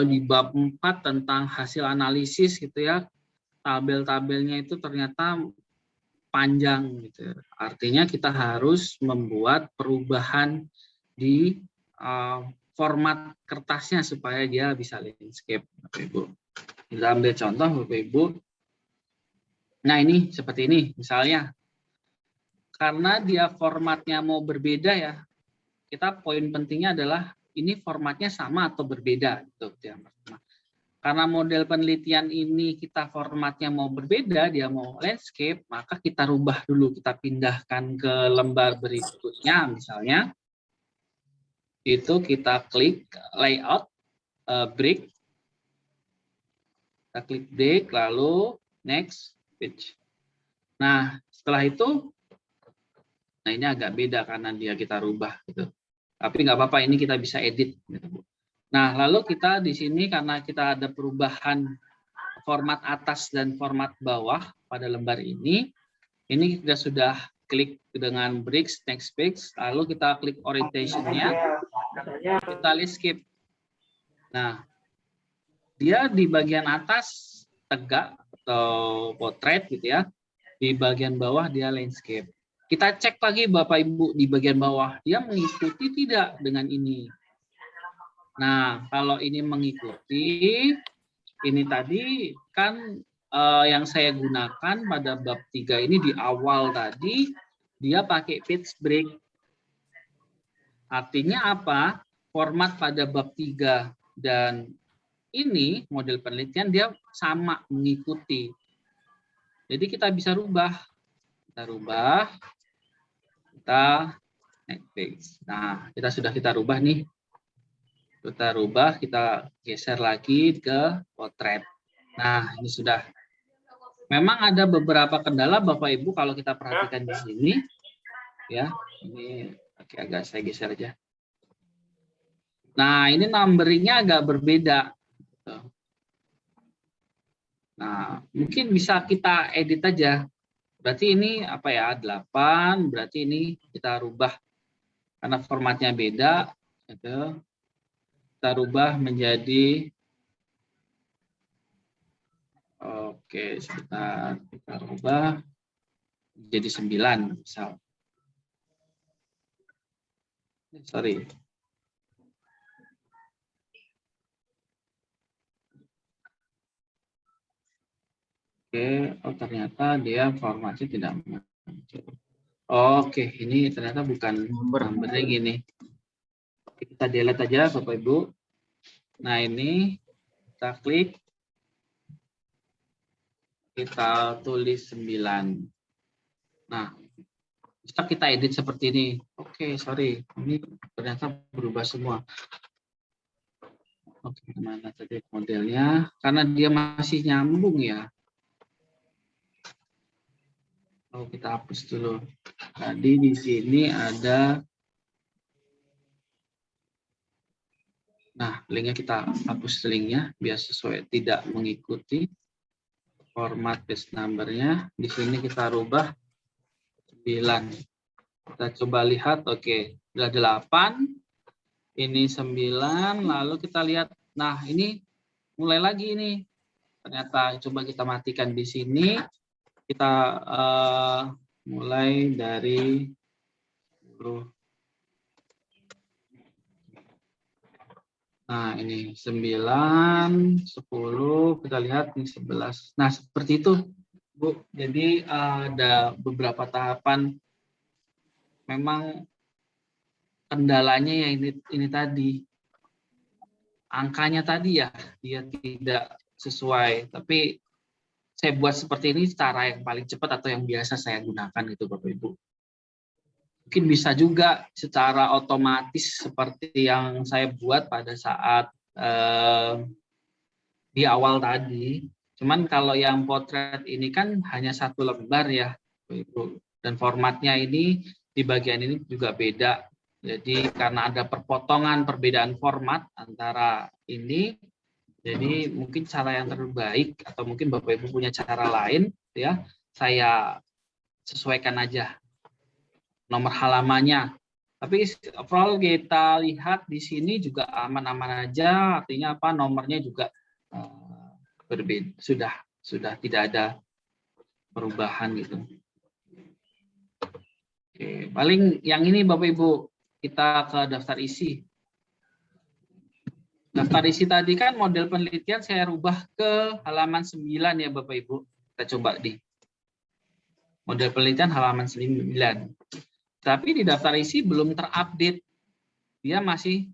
di bab 4 tentang hasil analisis gitu ya, tabel-tabelnya itu ternyata panjang gitu. Artinya kita harus membuat perubahan di format kertasnya supaya dia bisa landscape, Bapak Ibu. Kita ambil contoh Bapak Ibu. Nah ini seperti ini misalnya. Karena dia formatnya mau berbeda ya, kita poin pentingnya adalah ini formatnya sama atau berbeda gitu. karena model penelitian ini kita formatnya mau berbeda, dia mau landscape, maka kita rubah dulu, kita pindahkan ke lembar berikutnya, misalnya itu kita klik layout, break, kita klik break, lalu next page. Nah, setelah itu, nah ini agak beda karena dia kita rubah gitu. Tapi nggak apa-apa, ini kita bisa edit. Gitu. Nah, lalu kita di sini karena kita ada perubahan format atas dan format bawah pada lembar ini kita sudah klik dengan breaks, next page, lalu kita klik orientation-nya, kita landscape. Nah, dia di bagian atas tegak atau potret gitu ya, di bagian bawah dia landscape. Kita cek lagi Bapak Ibu di bagian bawah, dia mengikuti tidak dengan ini. Nah, kalau ini mengikuti, ini tadi kan yang saya gunakan pada bab 3 ini di awal tadi, dia pakai page break. Artinya apa? Format pada bab 3 dan ini model penelitian dia sama mengikuti. Jadi kita bisa rubah. Kita rubah. Kita next page. Nah, kita rubah nih. Kita rubah, kita geser lagi ke potret. Nah, ini sudah. Memang ada beberapa kendala Bapak Ibu kalau kita perhatikan di sini. Ya, ini oke, agak saya geser aja. Nah, ini numbering-nya agak berbeda. Nah, mungkin bisa kita edit aja. Berarti ini apa ya, 8, berarti ini kita rubah. Karena formatnya beda. Gitu. Kita rubah menjadi, oke, sebentar, kita rubah jadi 9 misal. Sorry. Oke, oh ternyata dia formatnya tidak muncul. Oke, ini ternyata bukan numbering ini. Kita delete aja Bapak Ibu. Nah, ini kita klik. Kita tulis 9. Nah, bisa kita edit seperti ini. Oke, sorry. Ini ternyata berubah semua. Oke, mana tadi modelnya? Karena dia masih nyambung ya. Oh, kita hapus dulu. Tadi di sini ada. Nah, linknya kita hapus linknya biar sesuai, tidak mengikuti format page number-nya. Di sini kita rubah 9. Kita coba lihat, oke, sudah 8. Ini 9, lalu kita lihat. Nah, ini mulai lagi ini. Ternyata coba kita matikan di sini. Kita mulai dari 10. Nah, ini 9, 10, kita lihat ini 11. Nah, seperti itu, Bu. Jadi ada beberapa tahapan. Memang kendalanya ya ini tadi. Angkanya tadi ya, dia tidak sesuai. Tapi saya buat seperti ini cara yang paling cepat atau yang biasa saya gunakan itu, Bapak Ibu. Mungkin bisa juga secara otomatis seperti yang saya buat pada saat di awal tadi. Cuman kalau yang potret ini kan hanya 1 lembar ya, Ibu. Dan formatnya ini di bagian ini juga beda. Jadi karena ada perpotongan perbedaan format antara ini, jadi mungkin cara yang terbaik atau mungkin Bapak Ibu punya cara lain ya, saya sesuaikan aja nomor halamannya. Tapi overall kita lihat di sini juga aman-aman aja, artinya apa, nomornya juga berbeda, sudah tidak ada perubahan gitu. Oke, paling yang ini Bapak Ibu, kita ke daftar isi. Daftar isi tadi kan model penelitian saya rubah ke halaman 9 ya Bapak Ibu. Kita coba di model penelitian halaman 9. Tapi di daftar isi belum terupdate. Dia masih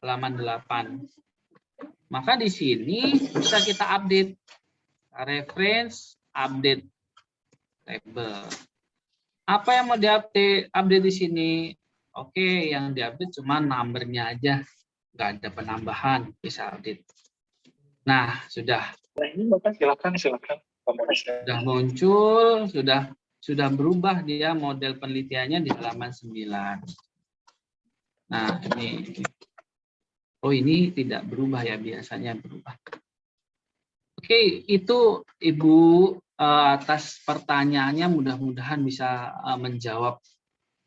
halaman 8. Maka di sini bisa kita update reference, update table. Apa yang mau update di sini? Oke, yang diupdate cuma numbernya aja, nggak ada penambahan, bisa update. Nah, sudah. Ini Bapak silakan. Sudah muncul, sudah berubah dia model penelitiannya di halaman 9. Nah, ini. Oh, ini tidak berubah ya, biasanya berubah. Oke, itu Ibu atas pertanyaannya mudah-mudahan bisa menjawab.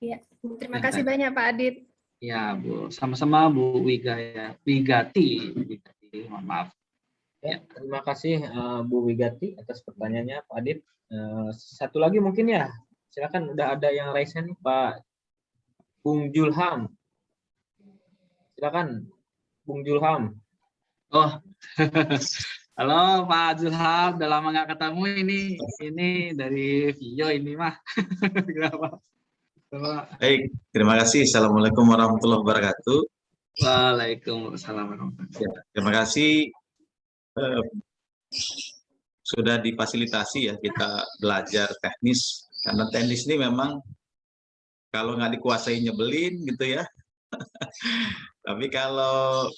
Iya, terima kasih banyak Pak Adit. Ya, Bu. Sama-sama Bu Wigati. Mohon maaf. Ya, terima kasih Bu Wigati atas pertanyaannya Pak Adit. Satu lagi mungkin ya, silakan, udah ada yang raise nih Pak Bung Julham. Silakan Bung Julham. Oh, halo Pak Julham, udah lama nggak ketemu ini dari Vio ini mah. Baik, terima kasih. Assalamualaikum warahmatullahi wabarakatuh. Waalaikumsalam warahmatullahi wabarakatuh. Ya, terima kasih sudah difasilitasi ya kita belajar teknis, karena teknis ini memang kalau nggak dikuasai nyebelin gitu ya. Tapi kalau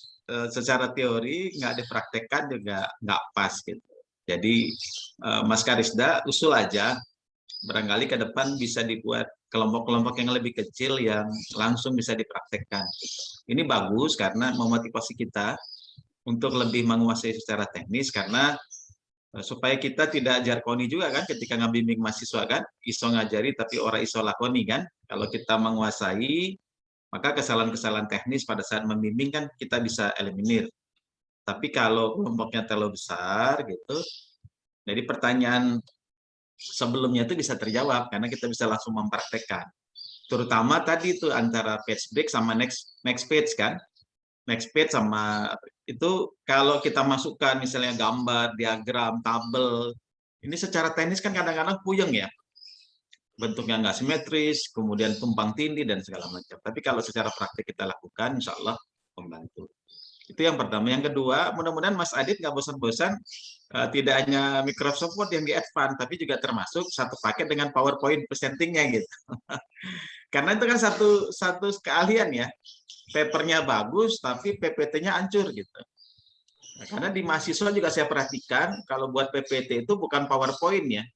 secara teori nggak dipraktekkan juga nggak pas gitu. Jadi Mas Karisda usul aja, barangkali ke depan bisa dibuat kelompok-kelompok yang lebih kecil yang langsung bisa dipraktekkan. Ini bagus karena memotivasi kita untuk lebih menguasai secara teknis, karena supaya kita tidak jarkoni juga kan ketika ngebimbing mahasiswa kan, iso ngajari tapi orang iso lakoni kan. Kalau kita menguasai, maka kesalahan-kesalahan teknis pada saat membimbing kan kita bisa eliminir. Tapi kalau kelompoknya terlalu besar gitu, jadi pertanyaan sebelumnya itu bisa terjawab karena kita bisa langsung mempraktekkan. Terutama tadi itu antara page break sama next page kan. Next page sama itu kalau kita masukkan misalnya gambar, diagram, tabel, ini secara teknis kan kadang-kadang puyeng ya. Bentuknya nggak simetris, kemudian tumpang tindih dan segala macam. Tapi kalau secara praktik kita lakukan, insya Allah membantu. Itu yang pertama. Yang kedua, mudah-mudahan Mas Adit nggak bosan-bosan, tidak hanya Microsoft Word yang di advance, tapi juga termasuk satu paket dengan PowerPoint presentingnya gitu. Karena itu kan satu keahlian ya. Papernya bagus, tapi PPT-nya hancur gitu. Nah, karena di mahasiswa juga saya perhatikan, kalau buat PPT itu bukan PowerPoint ya,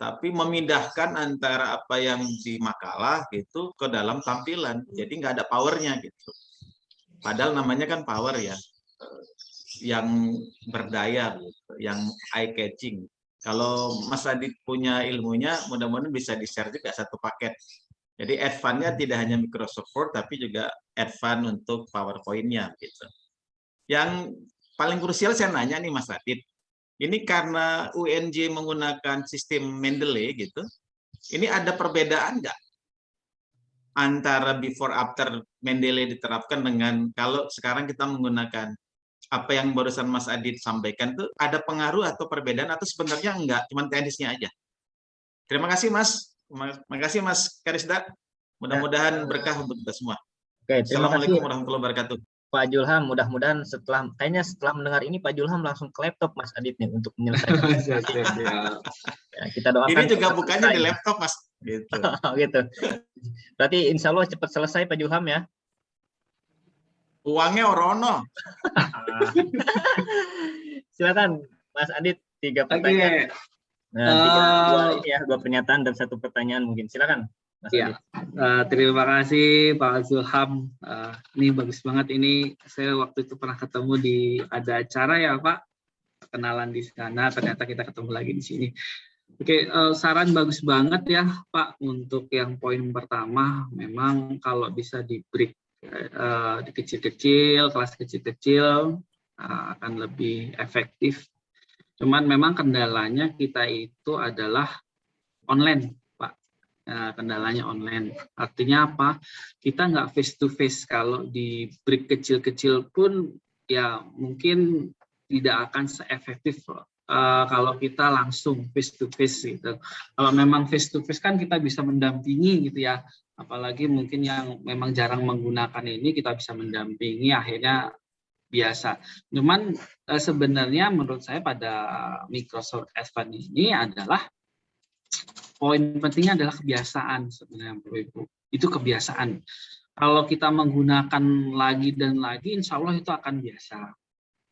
tapi memindahkan antara apa yang di makalah gitu ke dalam tampilan. Jadi nggak ada powernya gitu. Padahal namanya kan power ya, yang berdaya, gitu, yang eye catching. Kalau Mas Adit punya ilmunya, mudah-mudahan bisa di-share juga satu paket. Jadi advance-nya tidak hanya Microsoft Word, tapi juga advance untuk PowerPoint-nya gitu. Yang paling krusial saya nanya nih Mas Adit, ini karena UNJ menggunakan sistem Mendeley gitu, ini ada perbedaan nggak antara before after Mendeley diterapkan dengan kalau sekarang kita menggunakan apa yang barusan Mas Adit sampaikan, tuh ada pengaruh atau perbedaan atau sebenarnya enggak, cuma teknisnya aja. Terima kasih Mas. Terima kasih Mas Karisda. Mudah-mudahan berkah untuk kita semua. Oke, terima Assalamualaikum kasih warahmatullahi wabarakatuh. Pak Julham. Mudah-mudahan setelah mendengar ini Pak Julham langsung ke laptop Mas Adit nih untuk menyelesaikan. Ya, kita doakan. Ini juga bukannya di laptop Mas. Gitu. Gitu. Berarti insya Allah cepat selesai Pak Julham ya. Uangnya orono. Silakan Mas Adit, 3 pertanyaan. Nah, dua pernyataan dan 1 pertanyaan mungkin. Silakan Mas Adit. Terima kasih Pak Zulham. Ini bagus banget ini. Saya waktu itu pernah ketemu ada acara ya Pak, kenalan di sana. Ternyata kita ketemu lagi di sini. Oke, saran bagus banget ya Pak untuk yang poin pertama. Memang kalau bisa di break di kecil-kecil, kelas kecil-kecil akan lebih efektif. Cuman memang kendalanya kita itu adalah online, Pak. Kendalanya online. Artinya apa? Kita nggak face to face. Kalau di break kecil-kecil pun ya mungkin tidak akan seefektif kalau kita langsung face to face gitu. Kalau memang face to face kan kita bisa mendampingi gitu ya. Apalagi mungkin yang memang jarang menggunakan ini kita bisa mendampingi, akhirnya biasa. Cuman sebenarnya menurut saya pada Microsoft Advance ini adalah poin pentingnya adalah kebiasaan sebenarnya Bapak Ibu. Itu kebiasaan. Kalau kita menggunakan lagi dan lagi, insya Allah itu akan biasa.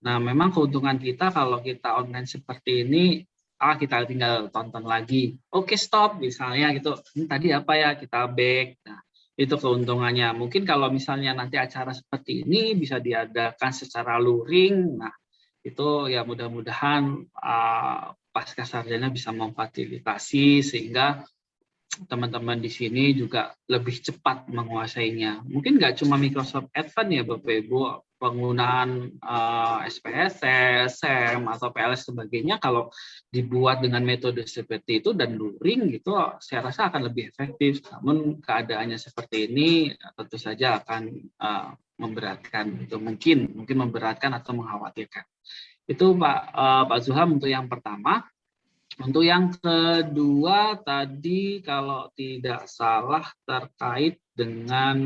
Nah, memang keuntungan kita kalau kita online seperti ini, kita tinggal tonton lagi. Oke, stop misalnya gitu. Ini tadi apa ya? Kita back. Nah, itu keuntungannya. Mungkin kalau misalnya nanti acara seperti ini bisa diadakan secara luring. Nah, itu ya mudah-mudahan pasca sarjana bisa memfasilitasi sehingga teman-teman di sini juga lebih cepat menguasainya. Mungkin nggak cuma Microsoft Advance ya Bapak Ibu, penggunaan SPSS, SEM atau PLS sebagainya kalau dibuat dengan metode seperti itu dan luring gitu, saya rasa akan lebih efektif. Namun keadaannya seperti ini tentu saja akan memberatkan, itu mungkin memberatkan atau mengkhawatirkan. Itu Pak Zulham untuk yang pertama. Untuk yang kedua tadi kalau tidak salah terkait dengan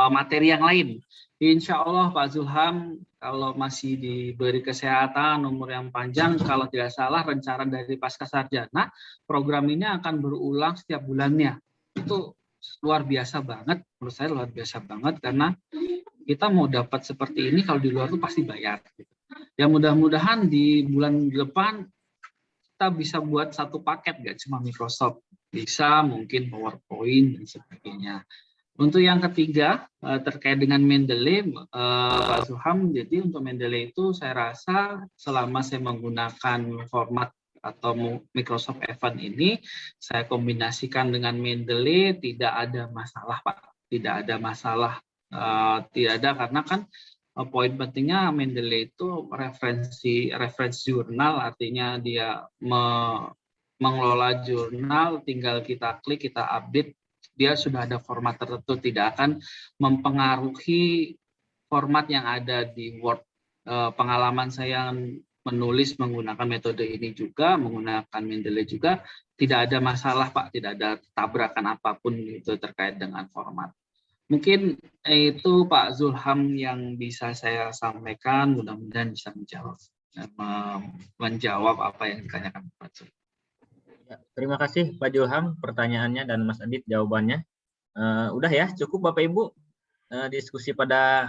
materi yang lain. Insya Allah Pak Zulham kalau masih diberi kesehatan, umur yang panjang, kalau tidak salah rencana dari Pasca Sarjana, program ini akan berulang setiap bulannya. Itu luar biasa banget, menurut saya luar biasa banget karena kita mau dapat seperti ini kalau di luar itu pasti bayar. Ya mudah-mudahan di bulan depan kita bisa buat satu paket, nggak cuma Microsoft, bisa mungkin PowerPoint dan sebagainya. Untuk yang ketiga terkait dengan Mendeley, Pak Zulham, jadi untuk Mendeley itu saya rasa selama saya menggunakan format atau Microsoft Advance ini, saya kombinasikan dengan Mendeley, tidak ada masalah Pak, tidak ada masalah, tidak ada karena kan poin pentingnya Mendeley itu referensi jurnal, artinya dia mengelola jurnal, tinggal kita klik, kita update, dia sudah ada format tertentu, tidak akan mempengaruhi format yang ada di Word. Pengalaman saya menulis menggunakan metode ini juga, menggunakan Mendeley juga, tidak ada masalah Pak, tidak ada tabrakan apapun itu terkait dengan format. Mungkin itu Pak Zulham yang bisa saya sampaikan, mudah-mudahan bisa menjawab apa yang ditanyakan Pak Zulham. Ya, terima kasih Pak Zulham pertanyaannya dan Mas Adit jawabannya. Udah ya, cukup Bapak Ibu diskusi pada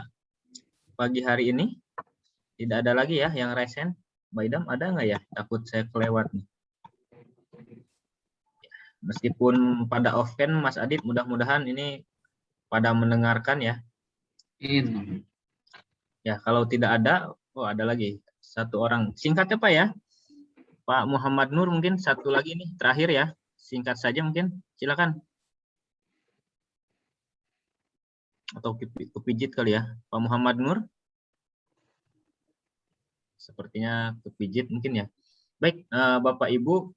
pagi hari ini. Tidak ada lagi ya yang resen. Mbak Idam ada nggak ya? Takut saya kelewat nih. Meskipun pada off-cam Mas Adit, mudah-mudahan ini pada mendengarkan ya. Ya, kalau tidak ada, ada lagi satu orang. Singkatnya Pak ya. Pak Muhammad Nur mungkin satu lagi nih, terakhir ya. Singkat saja mungkin, silakan. Atau kepijit kali ya, Pak Muhammad Nur. Sepertinya kepijit mungkin ya. Baik, Bapak Ibu,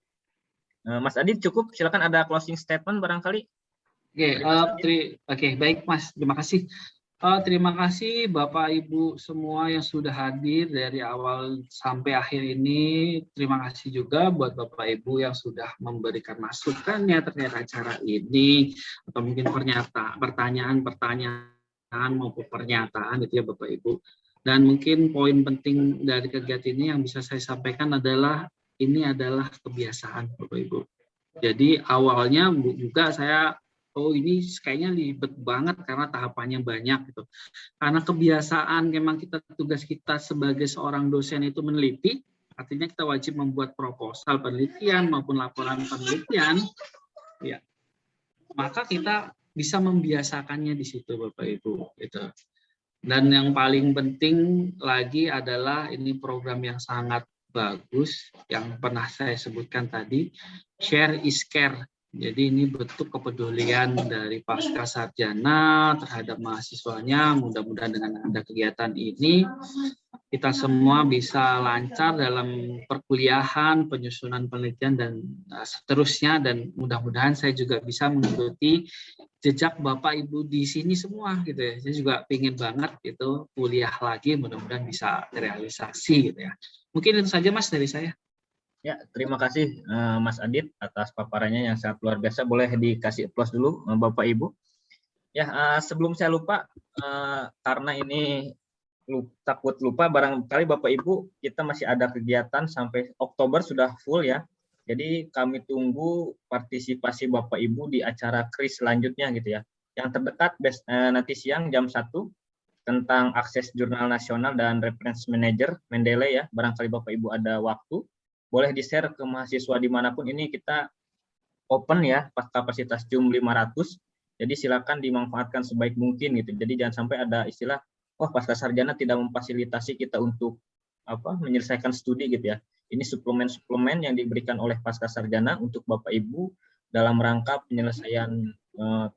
Mas Adit cukup, silakan ada closing statement barangkali. Oke, baik Mas, terima kasih. Terima kasih Bapak Ibu semua yang sudah hadir dari awal sampai akhir ini. Terima kasih juga buat Bapak Ibu yang sudah memberikan masukannya terkait acara ini, atau mungkin pertanyaan maupun pernyataan gitu ya Bapak Ibu. Dan mungkin poin penting dari kegiatan ini yang bisa saya sampaikan adalah ini adalah kebiasaan Bapak Ibu. Jadi awalnya juga saya ini kayaknya ribet banget karena tahapannya banyak gitu. Karena kebiasaan memang tugas kita sebagai seorang dosen itu meneliti, artinya kita wajib membuat proposal penelitian maupun laporan penelitian, ya. Maka kita bisa membiasakannya di situ Bapak Ibu gitu. Dan yang paling penting lagi adalah ini program yang sangat bagus yang pernah saya sebutkan tadi, share is care. Jadi ini bentuk kepedulian dari Pasca Sarjana terhadap mahasiswanya. Mudah-mudahan dengan ada kegiatan ini kita semua bisa lancar dalam perkuliahan, penyusunan penelitian dan seterusnya, dan mudah-mudahan saya juga bisa mengikuti jejak Bapak Ibu di sini semua gitu ya. Saya juga ingin banget gitu kuliah lagi, mudah-mudahan bisa terrealisasi gitu ya. Mungkin itu saja Mas dari saya. Ya, terima kasih Mas Adit atas paparannya yang sangat luar biasa. Boleh dikasih applause dulu Bapak Ibu. Ya, sebelum saya lupa, karena ini takut lupa, barangkali Bapak Ibu kita masih ada kegiatan sampai Oktober sudah full ya. Jadi kami tunggu partisipasi Bapak Ibu di acara KRIS selanjutnya gitu ya. Yang terdekat nanti siang jam 1 tentang akses jurnal nasional dan reference manager Mendeley ya. Barangkali Bapak Ibu ada waktu, boleh di-share ke mahasiswa dimanapun. Ini kita open ya, kapasitas Zoom 500. Jadi silakan dimanfaatkan sebaik mungkin gitu. Jadi jangan sampai ada istilah, wah pascasarjana tidak memfasilitasi kita untuk menyelesaikan studi gitu ya. Ini suplemen-suplemen yang diberikan oleh pascasarjana untuk Bapak Ibu dalam rangka penyelesaian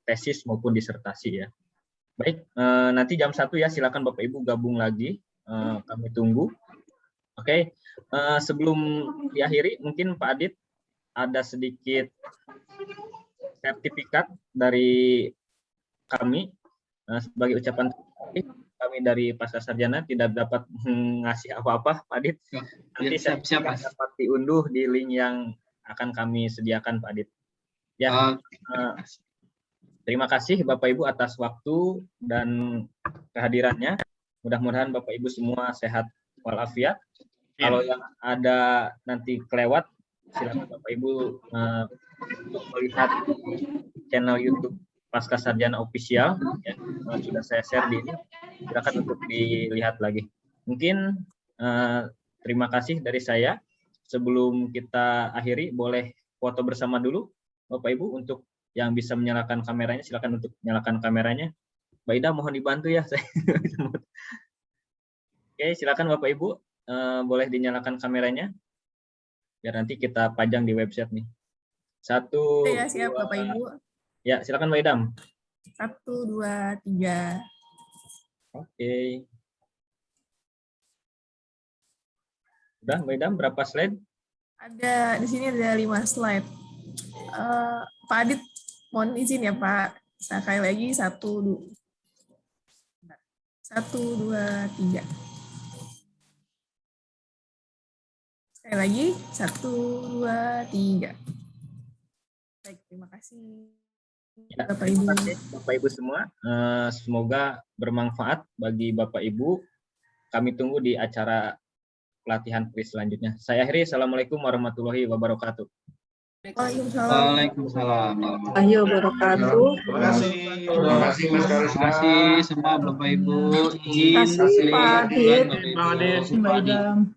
tesis maupun disertasi ya. Baik, nanti jam 1 ya, silakan Bapak Ibu gabung lagi, kami tunggu. Oke, sebelum diakhiri mungkin Pak Adit ada sedikit sertifikat dari kami sebagai ucapan terima kasih. Kami dari Pascasarjana tidak dapat ngasih apa-apa, Pak Adit. Nanti siap. dapat diunduh di link yang akan kami sediakan, Pak Adit. Ya, terima kasih Bapak Ibu atas waktu dan kehadirannya. Mudah-mudahan Bapak Ibu semua sehat walafiat. Kalau yang ada nanti kelewat, silakan Bapak Ibu untuk melihat channel YouTube Pascasarjana Official ya, sudah saya share di ini, silakan untuk dilihat lagi. Mungkin terima kasih dari saya. Sebelum kita akhiri, boleh foto bersama dulu Bapak Ibu. Untuk yang bisa menyalakan kameranya, silakan untuk nyalakan kameranya. Mbak Ida mohon dibantu ya. Oke, silakan Bapak Ibu, boleh dinyalakan kameranya biar nanti kita pajang di website nih. 1, ya, siap 2, Bapak Ibu. Ya, silakan Mbak Idam. 1, 2, 3. Oke. Udah Mbak Idam, berapa slide? Di sini ada 5 slide. Pak Adit, mohon izin ya Pak. Sekali lagi 1, 2, 3. Sekali lagi 1, 2, 3. Baik, terima kasih. Ya, terima kasih Bapak Ibu semua. Semoga bermanfaat bagi Bapak Ibu. Kami tunggu di acara pelatihan KRIS selanjutnya. Saya akhiri. Assalamualaikum warahmatullahi wabarakatuh. Waalaikumsalam. Ayo wabarakatuh. Terima kasih. Terima kasih semua Bapak Ibu. Terima kasih Pak Adit. Mbak Idam.